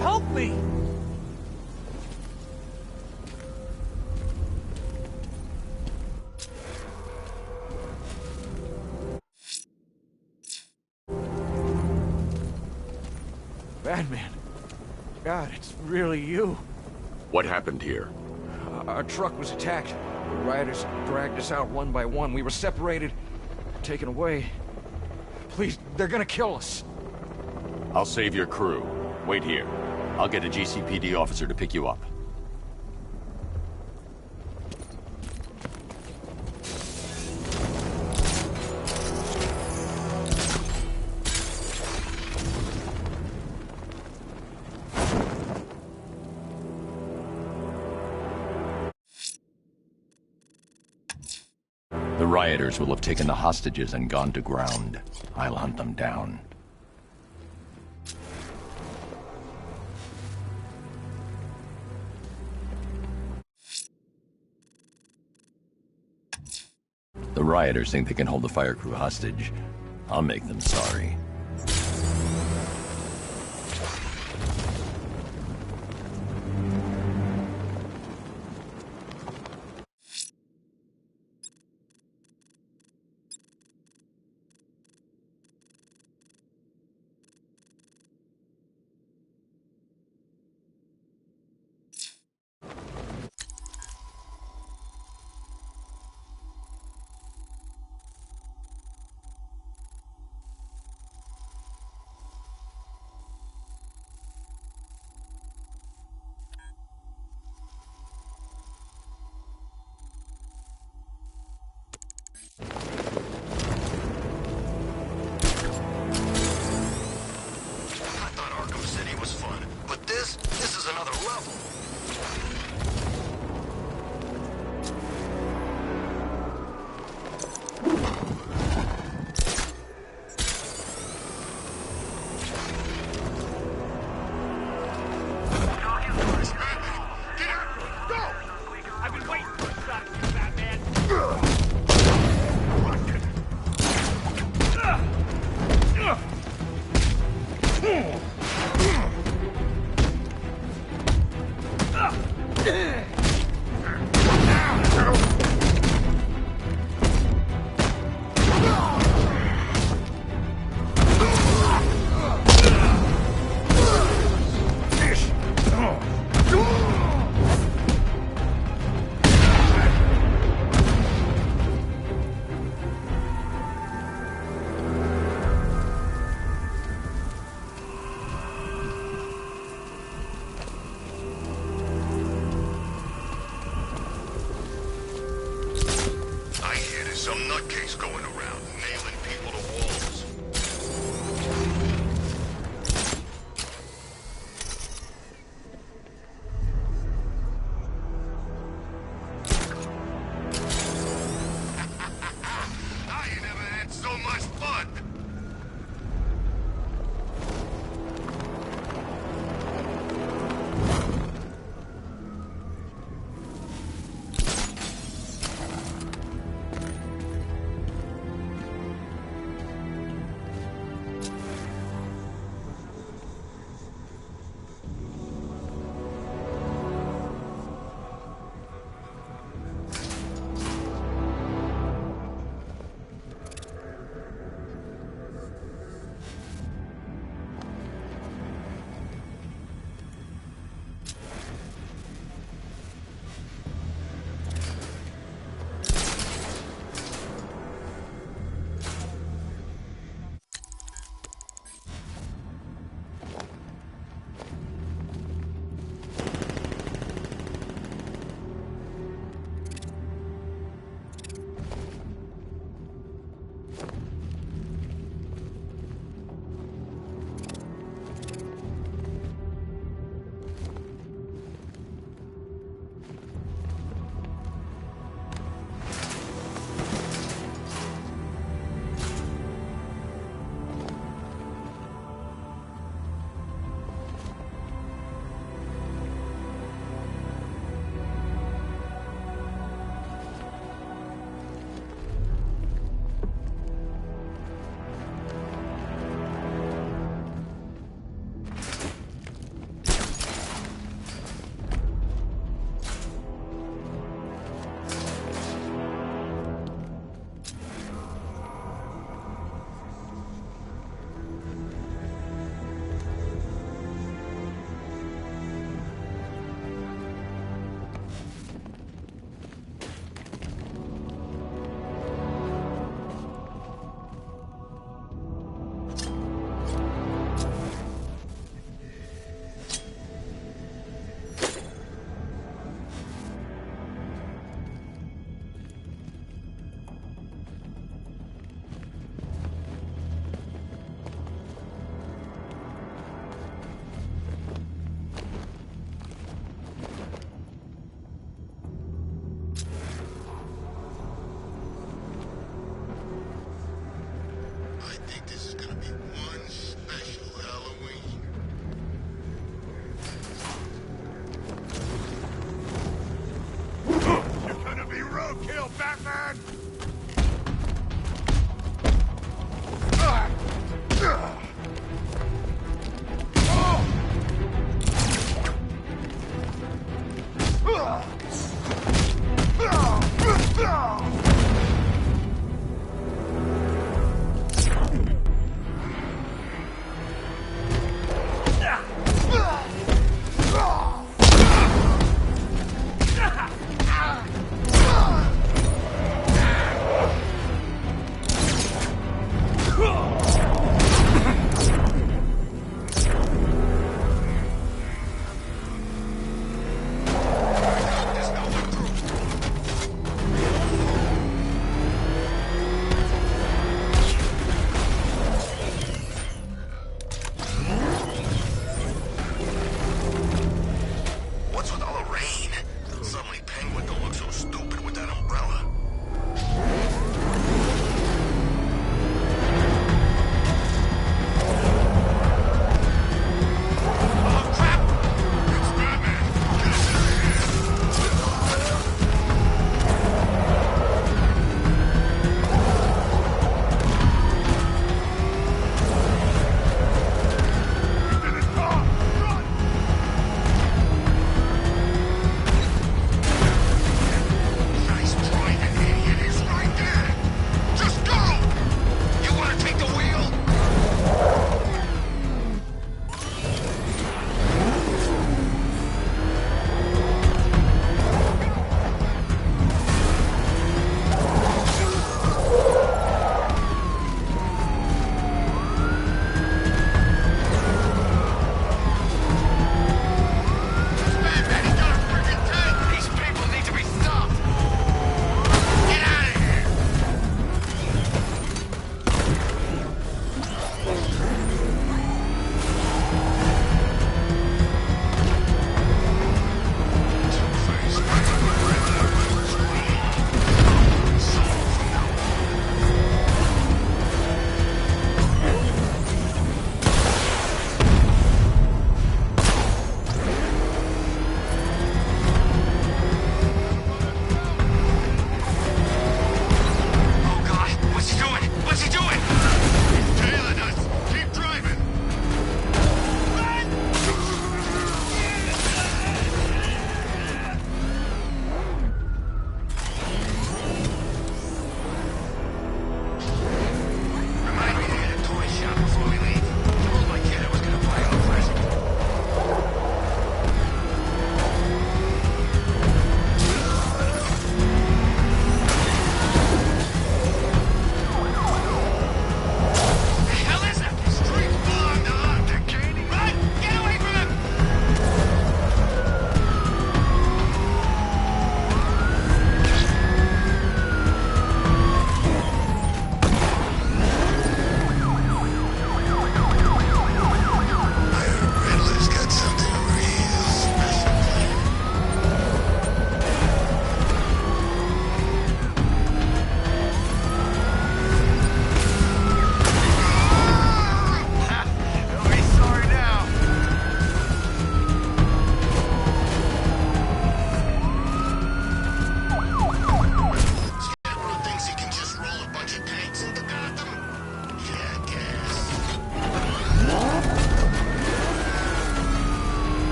S2: Help me!
S16: Batman. God, it's really you.
S3: What happened here?
S16: Our truck was attacked. The rioters dragged us out one by one. We were separated, taken away. Please, they're gonna kill us.
S3: I'll save your crew. Wait here. I'll get a GCPD officer to pick you up. The rioters will have taken the hostages and gone to ground. I'll hunt them down. The rioters think they can hold the fire crew hostage. I'll make them sorry.
S6: Some nutcase going around, nailing people to walls. I ain't never had so much fun.
S1: Kill Batman!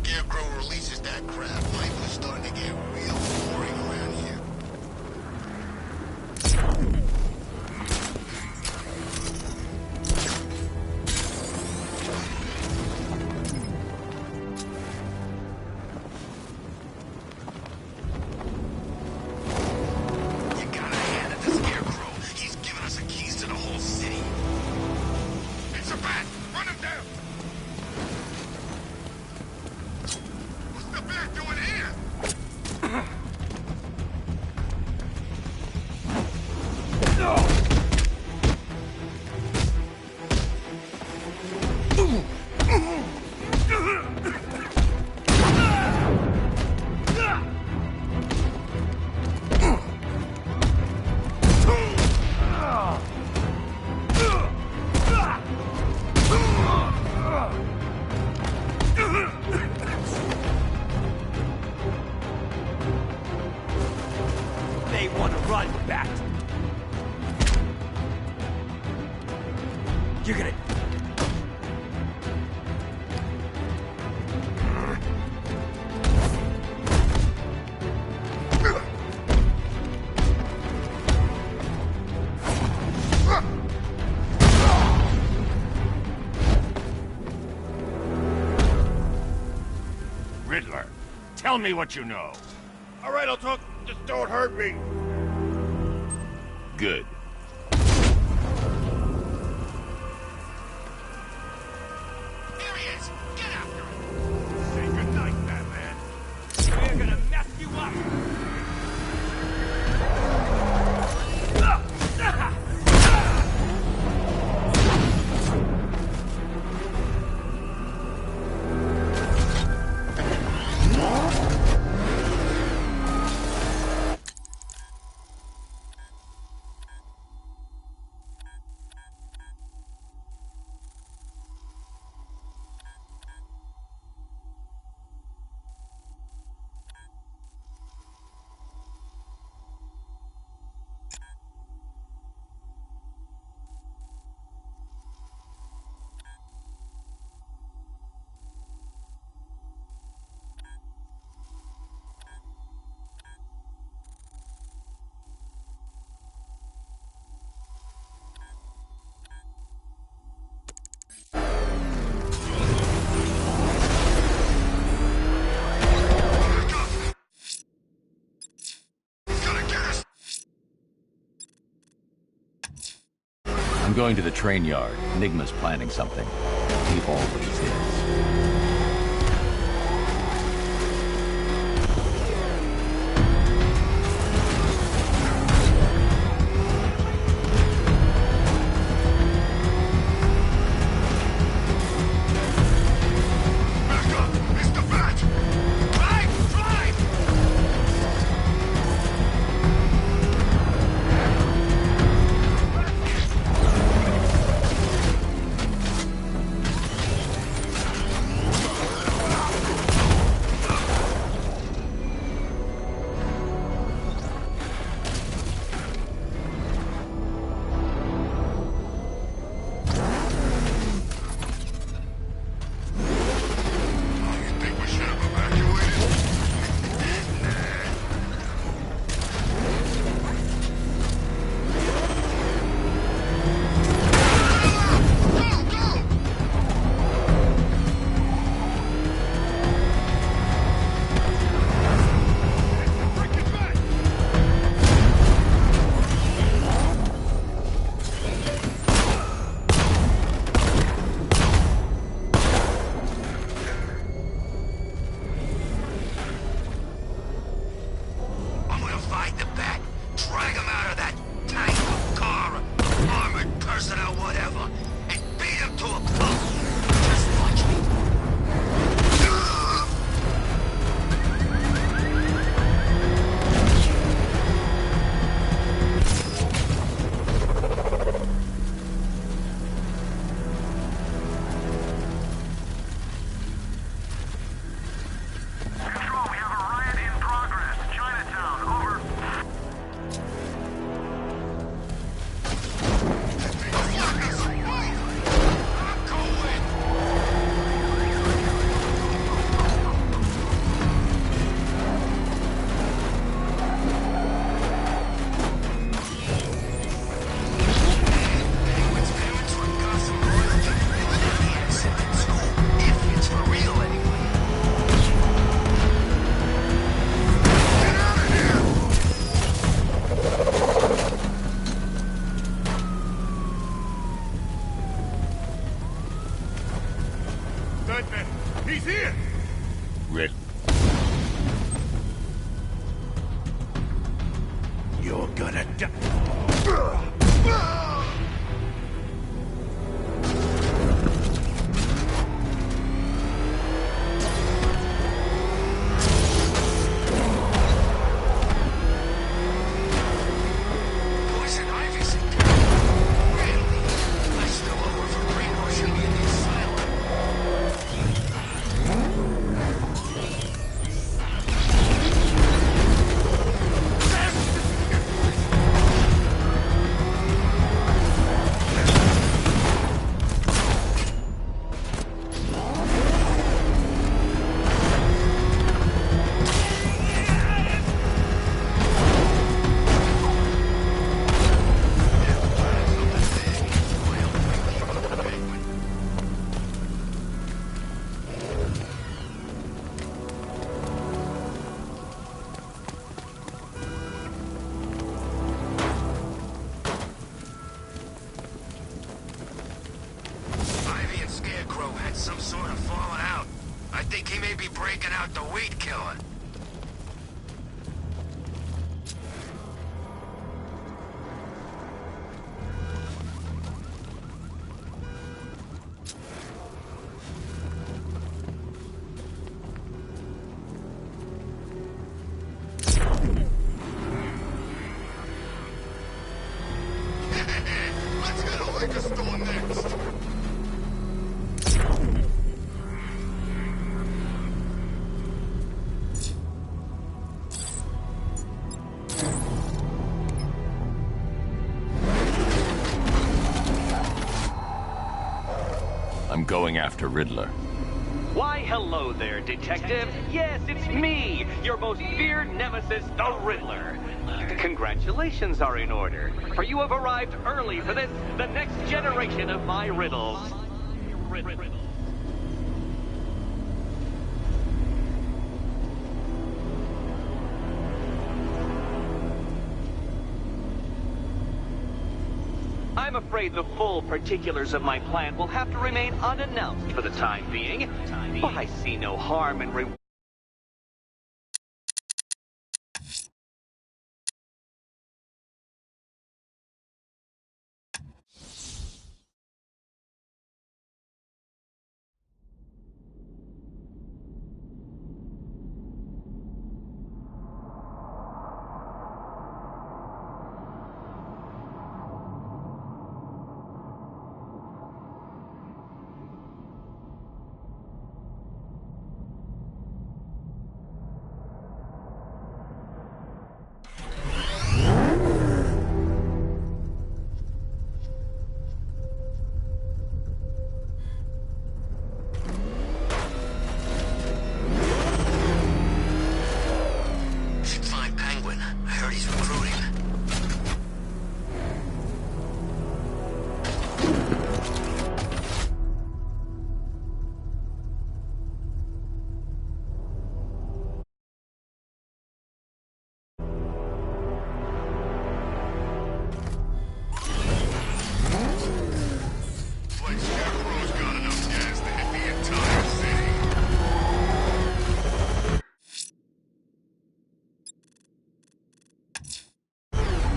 S17: Scarecrow releases that crap, life is starting to get real boring around here. You gotta hand it to Scarecrow. He's given us the keys to the whole city. It's a bat! Run him down! What's the bat doing here?
S2: They want to run, Bat. You're gonna...
S7: Riddler, tell me what you know.
S17: All right, I'll talk. Just don't hurt me.
S7: Good.
S17: Here he is. Get after him.
S7: Say goodnight, Batman.
S2: We're gonna mess you up!
S3: I'm going to the train yard. Enigma's planning something. He always is.
S7: Rid. You're gonna die.
S17: Poison ivy seed. Really? I still owe her for brainwashing me in the asylum. Ivy and Scarecrow had some sort of falling out. I think he may be breaking out the weed killer. Let's get a liquor store next.
S3: I'm going after Riddler.
S2: Why, hello there, Detective. Yes, it's me, your most feared nemesis, the Riddler. Congratulations are in order, for you have arrived early for this, the next generation of my riddles. I'm afraid the full particulars of my plan will have to remain unannounced for the time being, but I see no harm in
S17: Should find Penguin. I heard he's recruiting. Like Scarecrow's got enough gas to hit the entire city.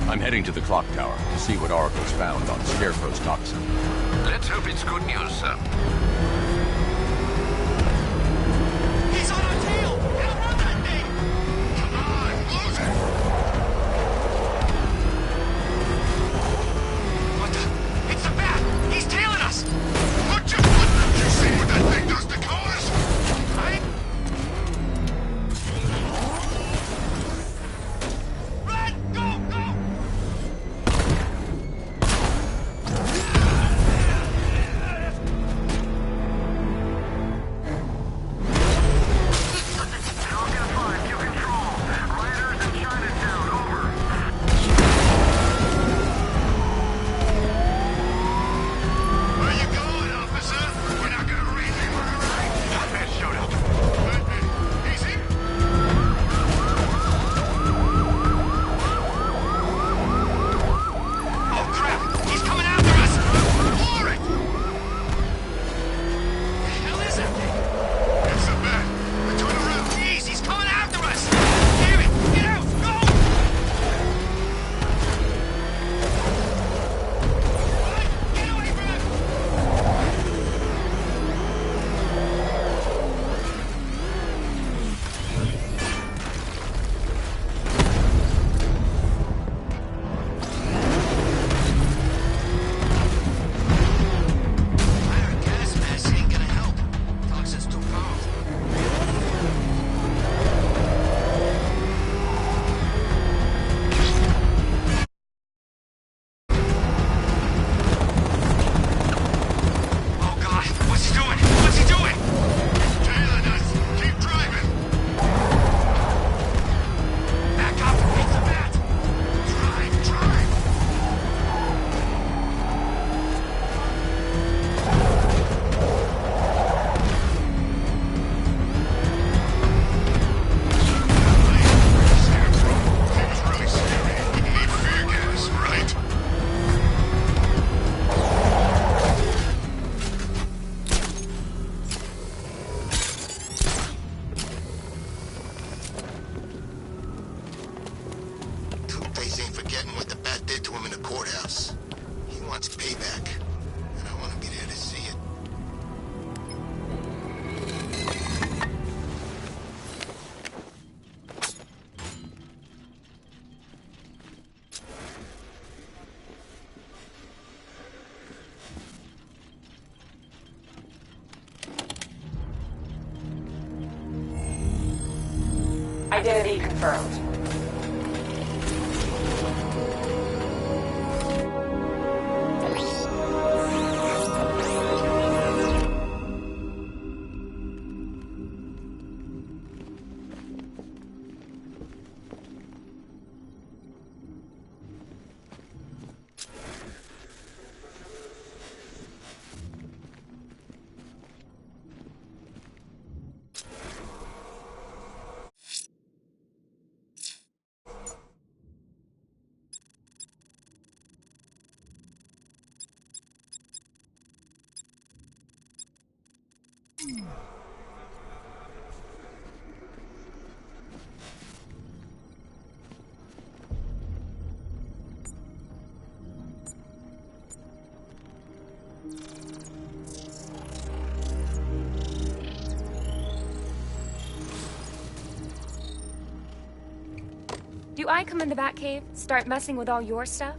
S3: I'm heading to the clock tower to see what Oracle's found on Scarecrow's toxin.
S6: Let's hope it's good news, sir.
S17: He's on our tail! Outrun that thing! Come on, lose it! What the? It's a bat! He's tailing us! What you see what that thing does to cars? Run! Go! Go! courthouse. He wants payback, and I want to be there to see it.
S9: Identity confirmed.
S14: Do I come in the Batcave, start messing with all your stuff?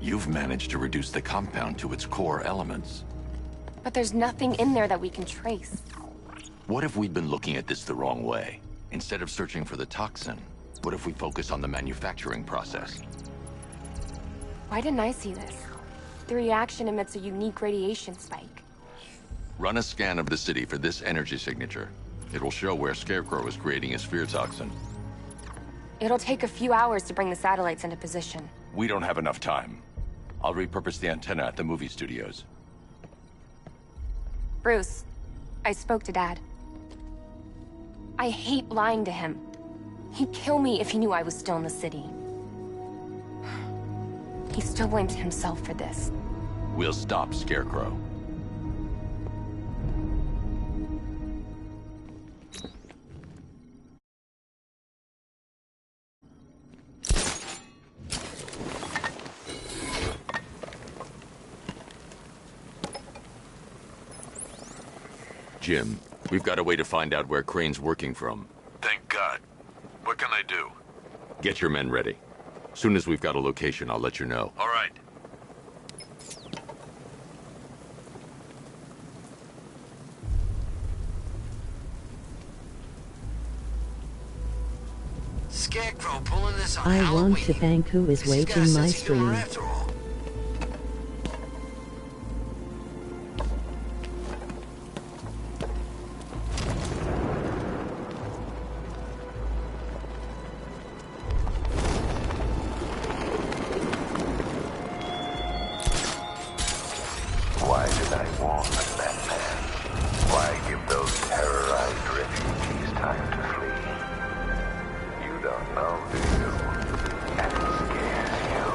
S3: You've managed to reduce the compound to its core elements.
S14: But there's nothing in there that we can trace.
S3: What if we'd been looking at this the wrong way? Instead of searching for the toxin, what if we focus on the manufacturing process?
S14: Why didn't I see this? The reaction emits a unique radiation spike.
S3: Run a scan of the city for this energy signature. It will show where Scarecrow is creating his fear toxin.
S14: It'll take a few hours to bring the satellites into position.
S3: We don't have enough time. I'll repurpose the antenna at the movie studios.
S14: Bruce, I spoke to Dad. I hate lying to him. He'd kill me if he knew I was still in the city. He still blames himself for this.
S3: We'll stop Scarecrow. Jim, we've got a way to find out where Crane's working from.
S6: Thank God. What can I do?
S3: Get your men ready. Soon as we've got a location, I'll let you know.
S6: All right.
S17: Scarecrow pulling this on
S18: I
S17: Halloween.
S18: want to thank who is
S17: This guy's
S18: waging my
S17: sense of humor
S18: stream.
S17: after all.
S11: Why did I warn them, Batman? Why give those terrorized refugees time to flee? You don't know, do you? That scares you.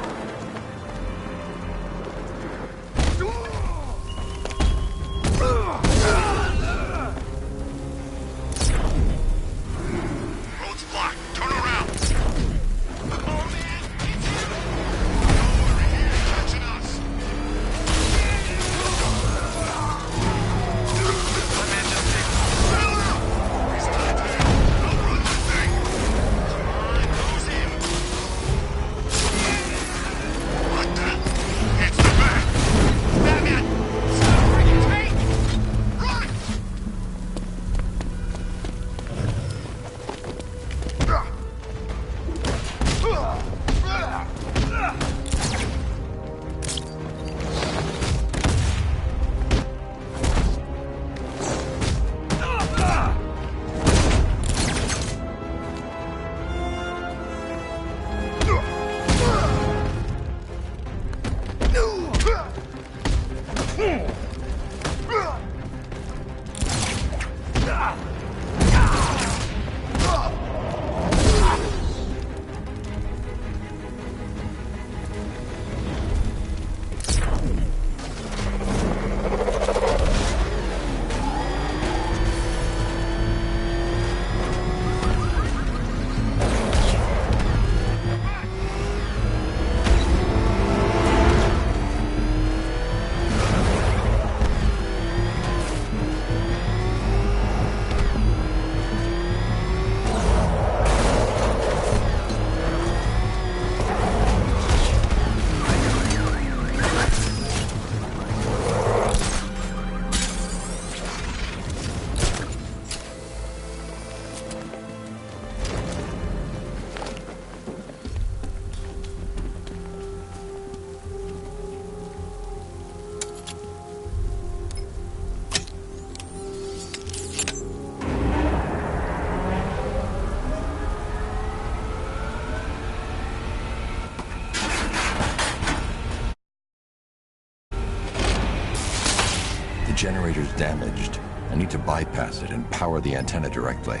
S3: generator's damaged. I need to bypass it and power the antenna directly.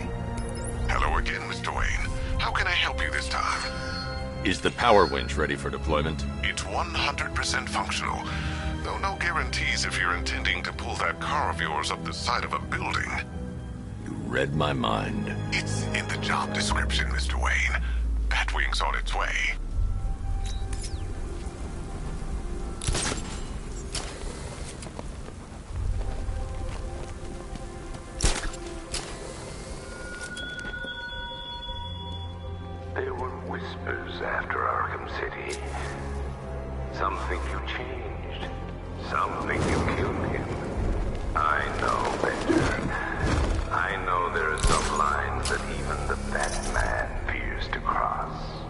S6: Hello again, Mr. Wayne. How can I help you this time?
S3: Is the power winch ready for deployment?
S6: It's 100% functional, though no guarantees if you're intending to pull that car of yours up the side of a building.
S3: You read my mind.
S6: It's in the job description, Mr. Wayne. Batwing's on its way.
S11: There were whispers after Arkham City. Some think you changed. Some think you killed him. I know better. I know there are some lines that even the Batman fears to cross.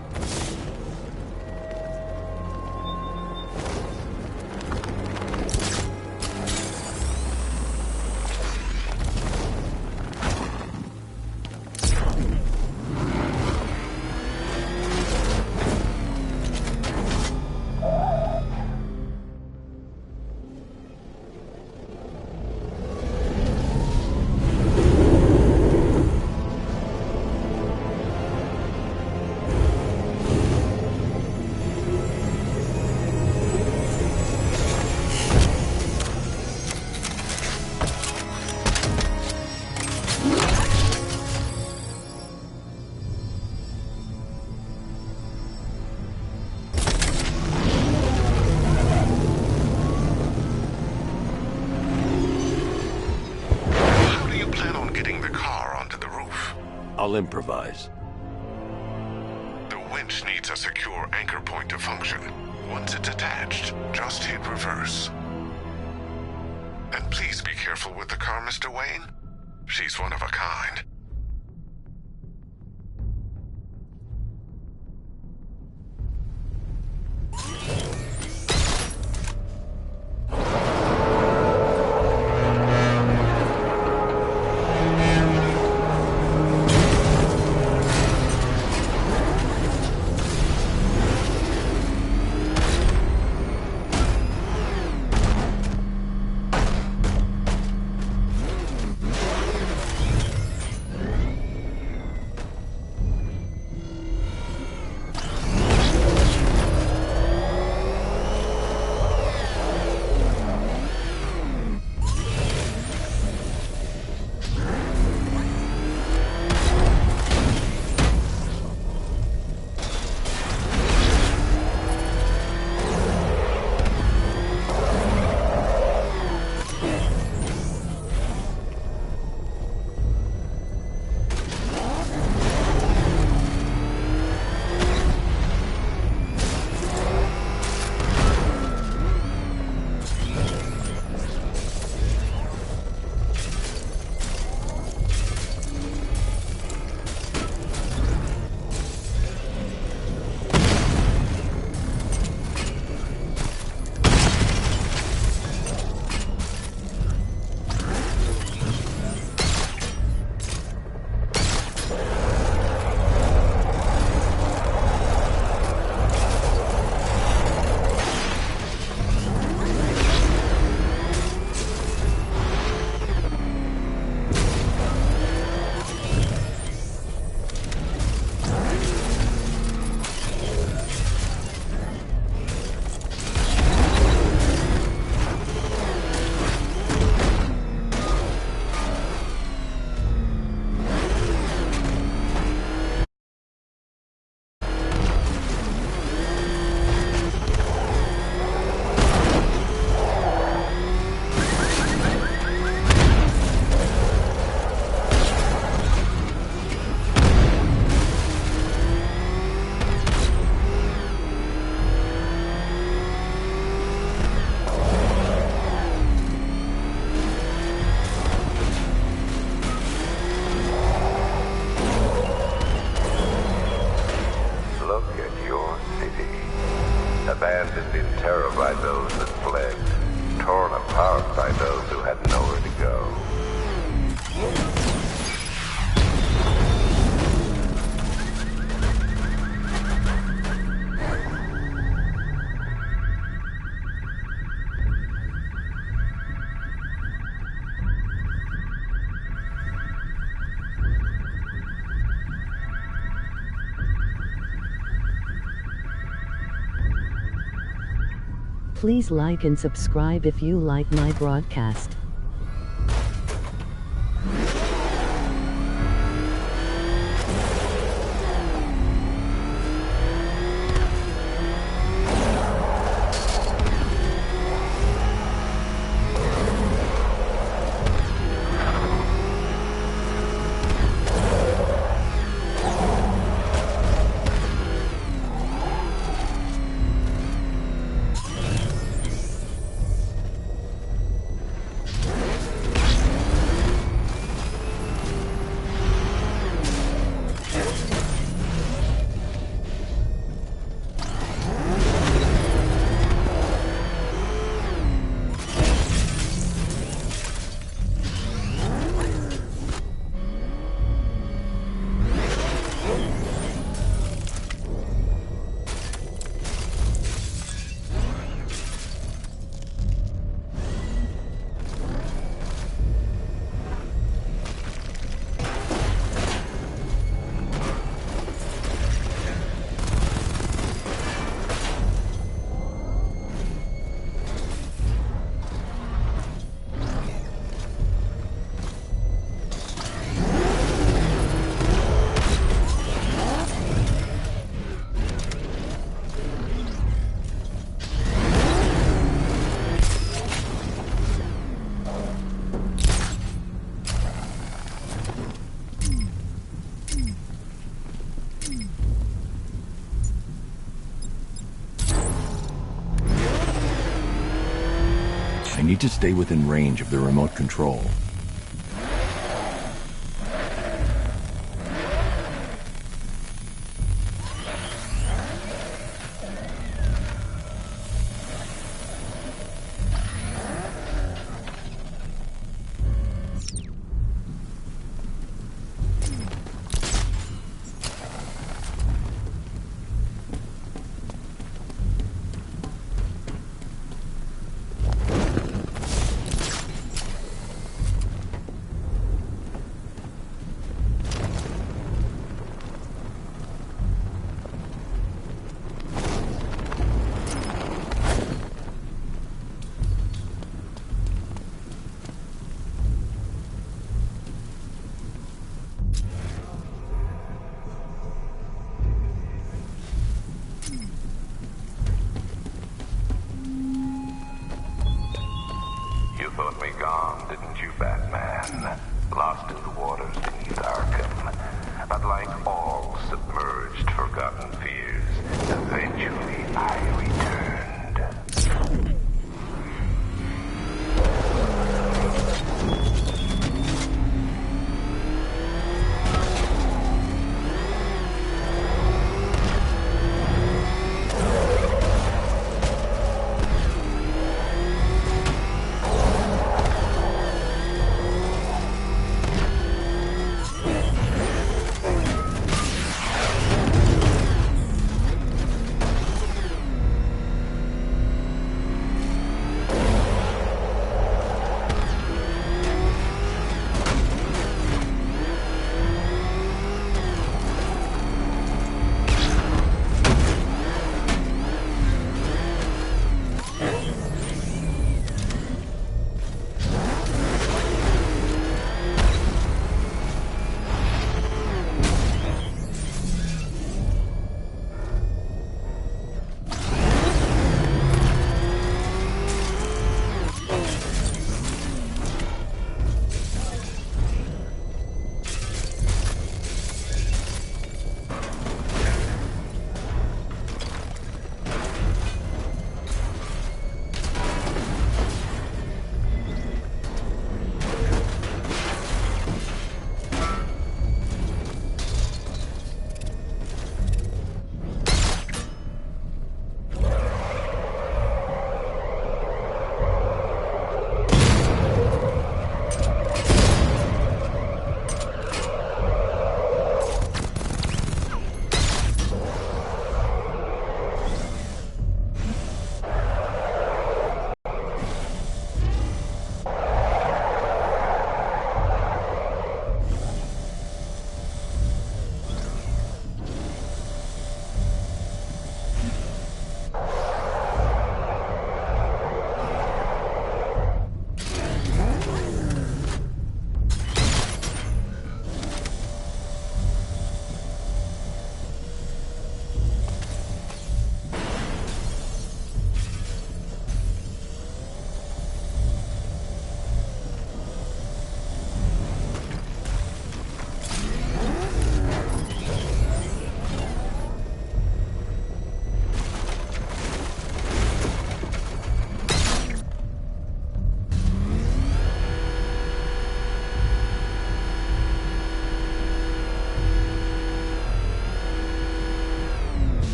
S3: I'll improvise.
S6: The winch needs a secure anchor point to function. Once it's attached, just hit reverse. And please be careful with the car, Mr. Wayne. She's one of a kind.
S4: Please like and subscribe if you like my broadcast.
S3: I need to stay within range of the remote control.
S11: You thought me gone, didn't you, Batman? Lost in the waters beneath Arkham. But like all submerged, forgotten fears, eventually I returned.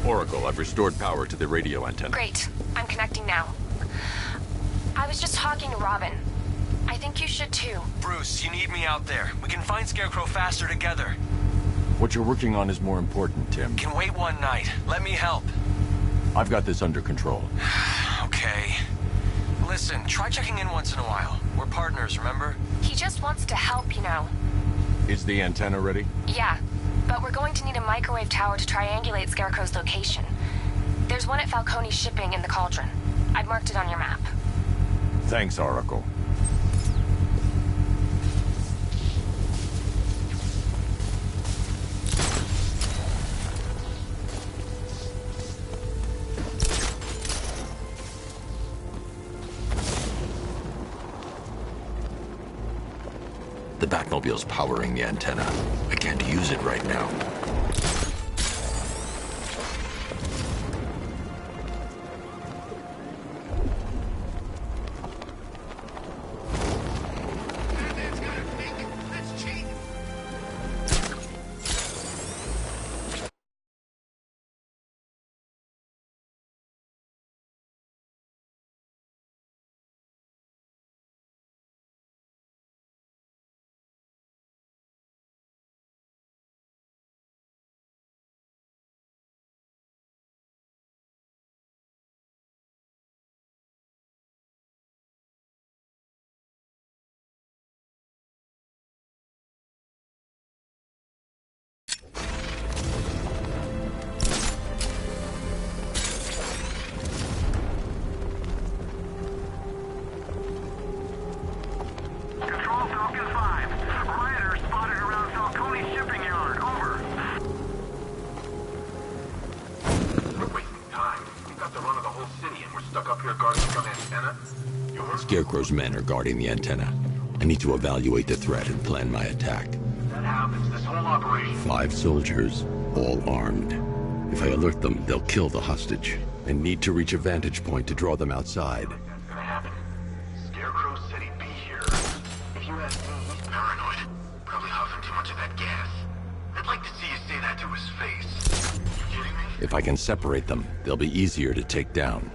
S3: Oracle, I've restored power to the radio antenna.
S14: Great. I'm connecting now. I was just talking to Robin. I think you should too.
S18: Bruce, you need me out there. We can find Scarecrow faster together.
S3: What you're working on is more important, Tim.
S18: Can wait one night. Let me help.
S3: I've got this under control.
S18: Okay. Listen, try checking in once in a while. We're partners, remember?
S14: He just wants to help, you know.
S3: Is the antenna ready?
S14: Yeah, but we're going to need a microwave tower to triangulate Scarecrow's location. There's one at Falcone Shipping in the Cauldron. I've marked it on your map.
S3: Thanks, Oracle. The Batmobile's powering the antenna. I can't use it right now. Scarecrow's men are guarding the antenna. I need to evaluate the threat and plan my attack.
S17: That happens, this whole operation.
S3: 5 soldiers, all armed. If I alert them, they'll kill the hostage. I need to reach a vantage point to draw them outside.
S17: That's gonna happen. Scarecrow said he'd be here. If you ask me, he's paranoid. Probably huffing too much of that gas. I'd like to see you say that to his face. You kidding me?
S3: If I can separate them, they'll be easier to take down.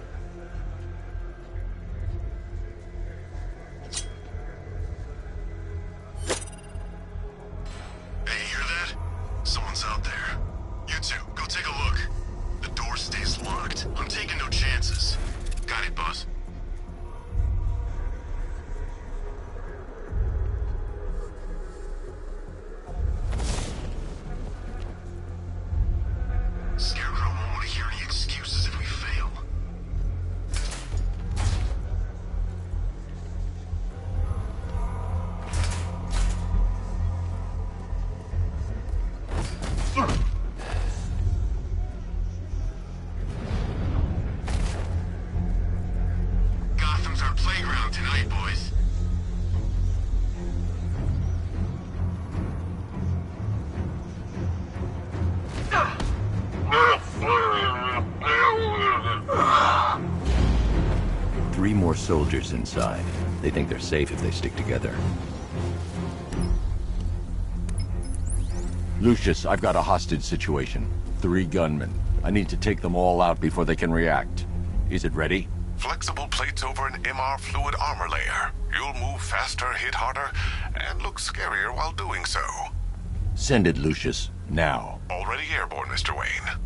S3: Soldiers inside. They think they're safe if they stick together. Lucius, I've got a hostage situation. 3 gunmen. I need to take them all out before they can react. Is it ready?
S6: Flexible plates over an MR fluid armor layer. You'll move faster, hit harder, and look scarier while doing so.
S3: Send it, Lucius. Now.
S6: Already airborne, Mr. Wayne.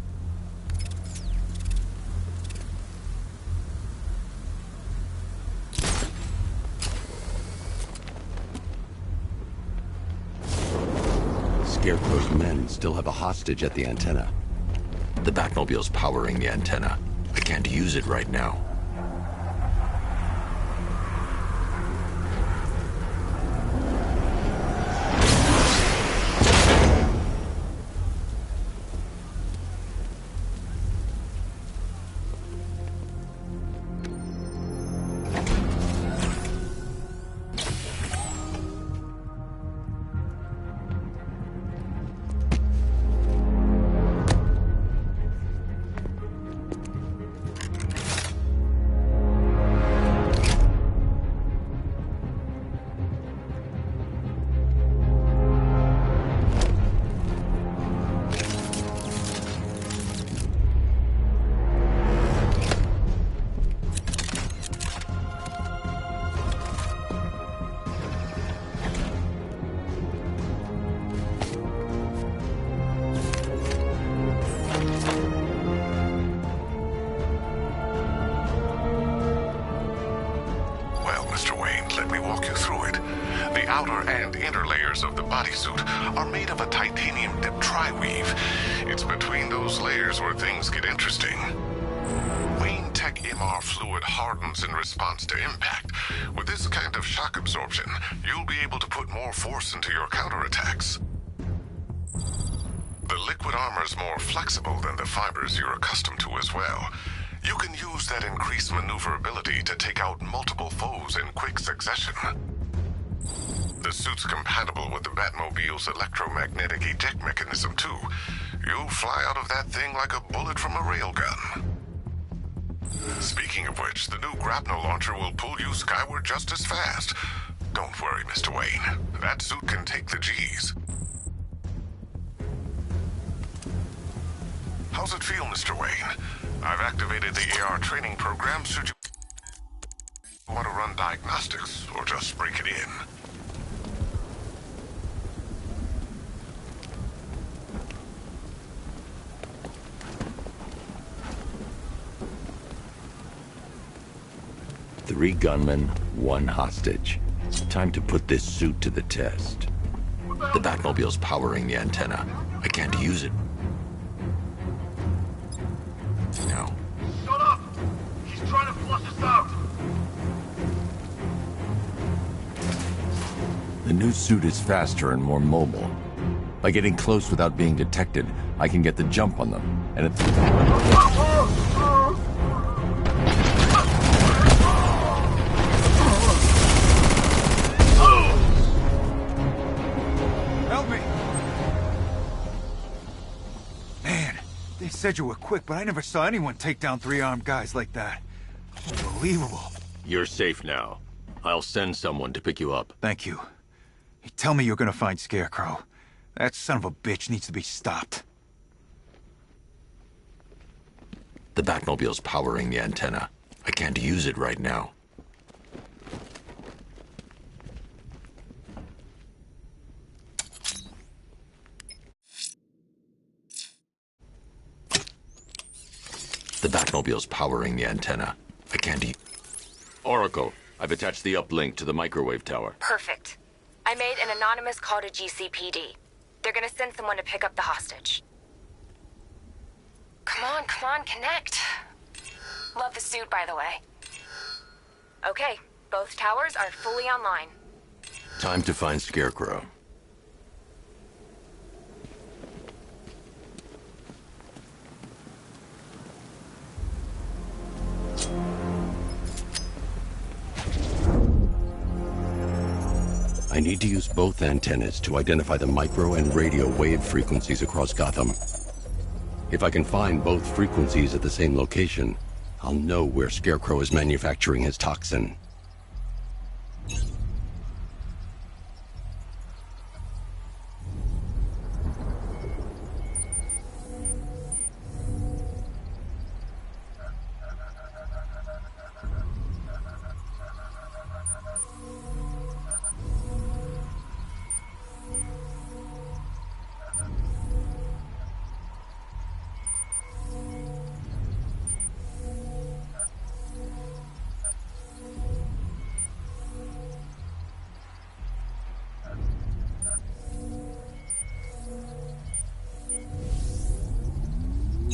S3: Scarecrow's men still have a hostage at the antenna. The Batmobile's powering the antenna. I can't use it right now.
S6: outer and inner layers of the bodysuit are made of a titanium-dipped tri-weave. It's between those layers where things get interesting. Wayne Tech MR fluid hardens in response to impact. With this kind of shock absorption, you'll be able to put more force into your counterattacks. The liquid armor's more flexible than the fibers you're accustomed to as well. You can use that increased maneuverability to take out multiple foes in quick succession. The suit's compatible with the Batmobile's electromagnetic eject mechanism too. You'll fly out of that thing like a bullet from a railgun. Speaking of which, the new grapnel launcher will pull you skyward just as fast. Don't worry, Mr. Wayne. That suit can take the G's. How's it feel, Mr. Wayne? I've activated the AR training program should you want to run diagnostics or just break it in.
S3: Three gunmen, one hostage. Time to put this suit to the test. The Batmobile's powering the antenna. I can't use it. No.
S17: Shut up! He's trying to flush us out!
S3: The new suit is faster and more mobile. By getting close without being detected, I can get the jump on them, and it's...
S13: Help me! Man, they said you were quick, but I never saw anyone take down three armed guys like that. Unbelievable.
S3: You're safe now. I'll send someone to pick you up.
S13: Thank you. Hey, tell me you're gonna find Scarecrow. That son of a bitch needs to be stopped.
S3: The Batmobile's powering the antenna. I can't use it right now. The Batmobile's powering the antenna. I can't Oracle, I've attached the uplink to the microwave tower.
S14: Perfect. I made an anonymous call to GCPD. They're gonna send someone to pick up the hostage. Come on, connect. Love the suit, by the way. Okay, both towers are fully online.
S3: Time to find Scarecrow. I need to use both antennas to identify the micro and radio wave frequencies across Gotham. If I can find both frequencies at the same location, I'll know where Scarecrow is manufacturing his toxin.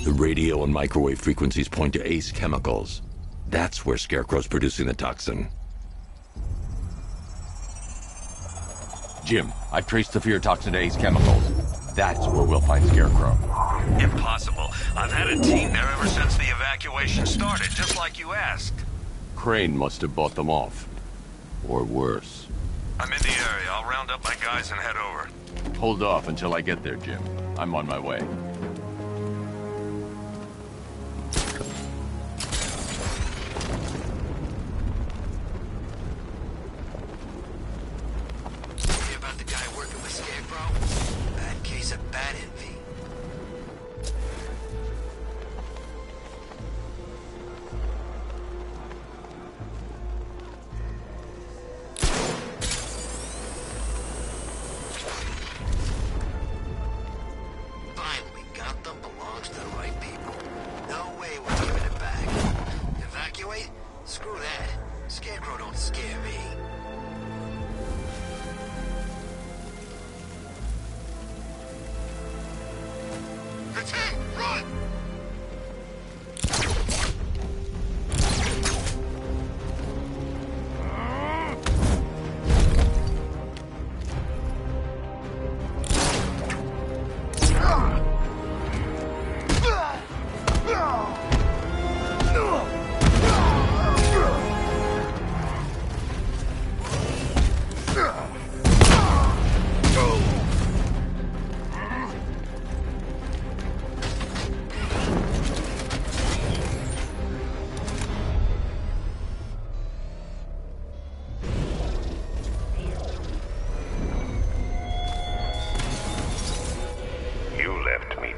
S3: The radio and microwave frequencies point to Ace Chemicals. That's where Scarecrow's producing the toxin. Jim, I've traced the fear toxin to Ace Chemicals. That's where we'll find Scarecrow.
S7: Impossible. I've had a team there ever since the evacuation started, just like you asked.
S3: Crane must have bought them off. Or worse.
S7: I'm in the area. I'll round up my guys and head over.
S3: Hold off until I get there, Jim. I'm on my way.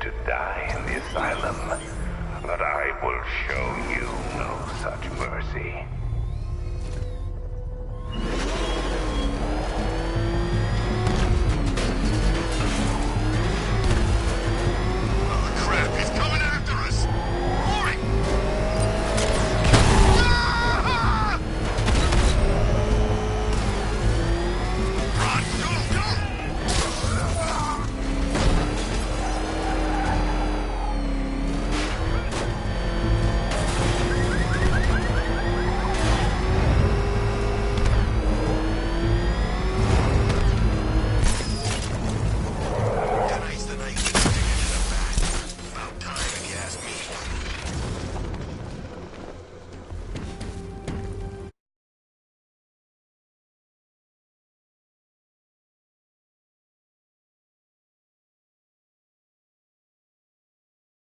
S11: to die in the asylum. But I will show you no such mercy.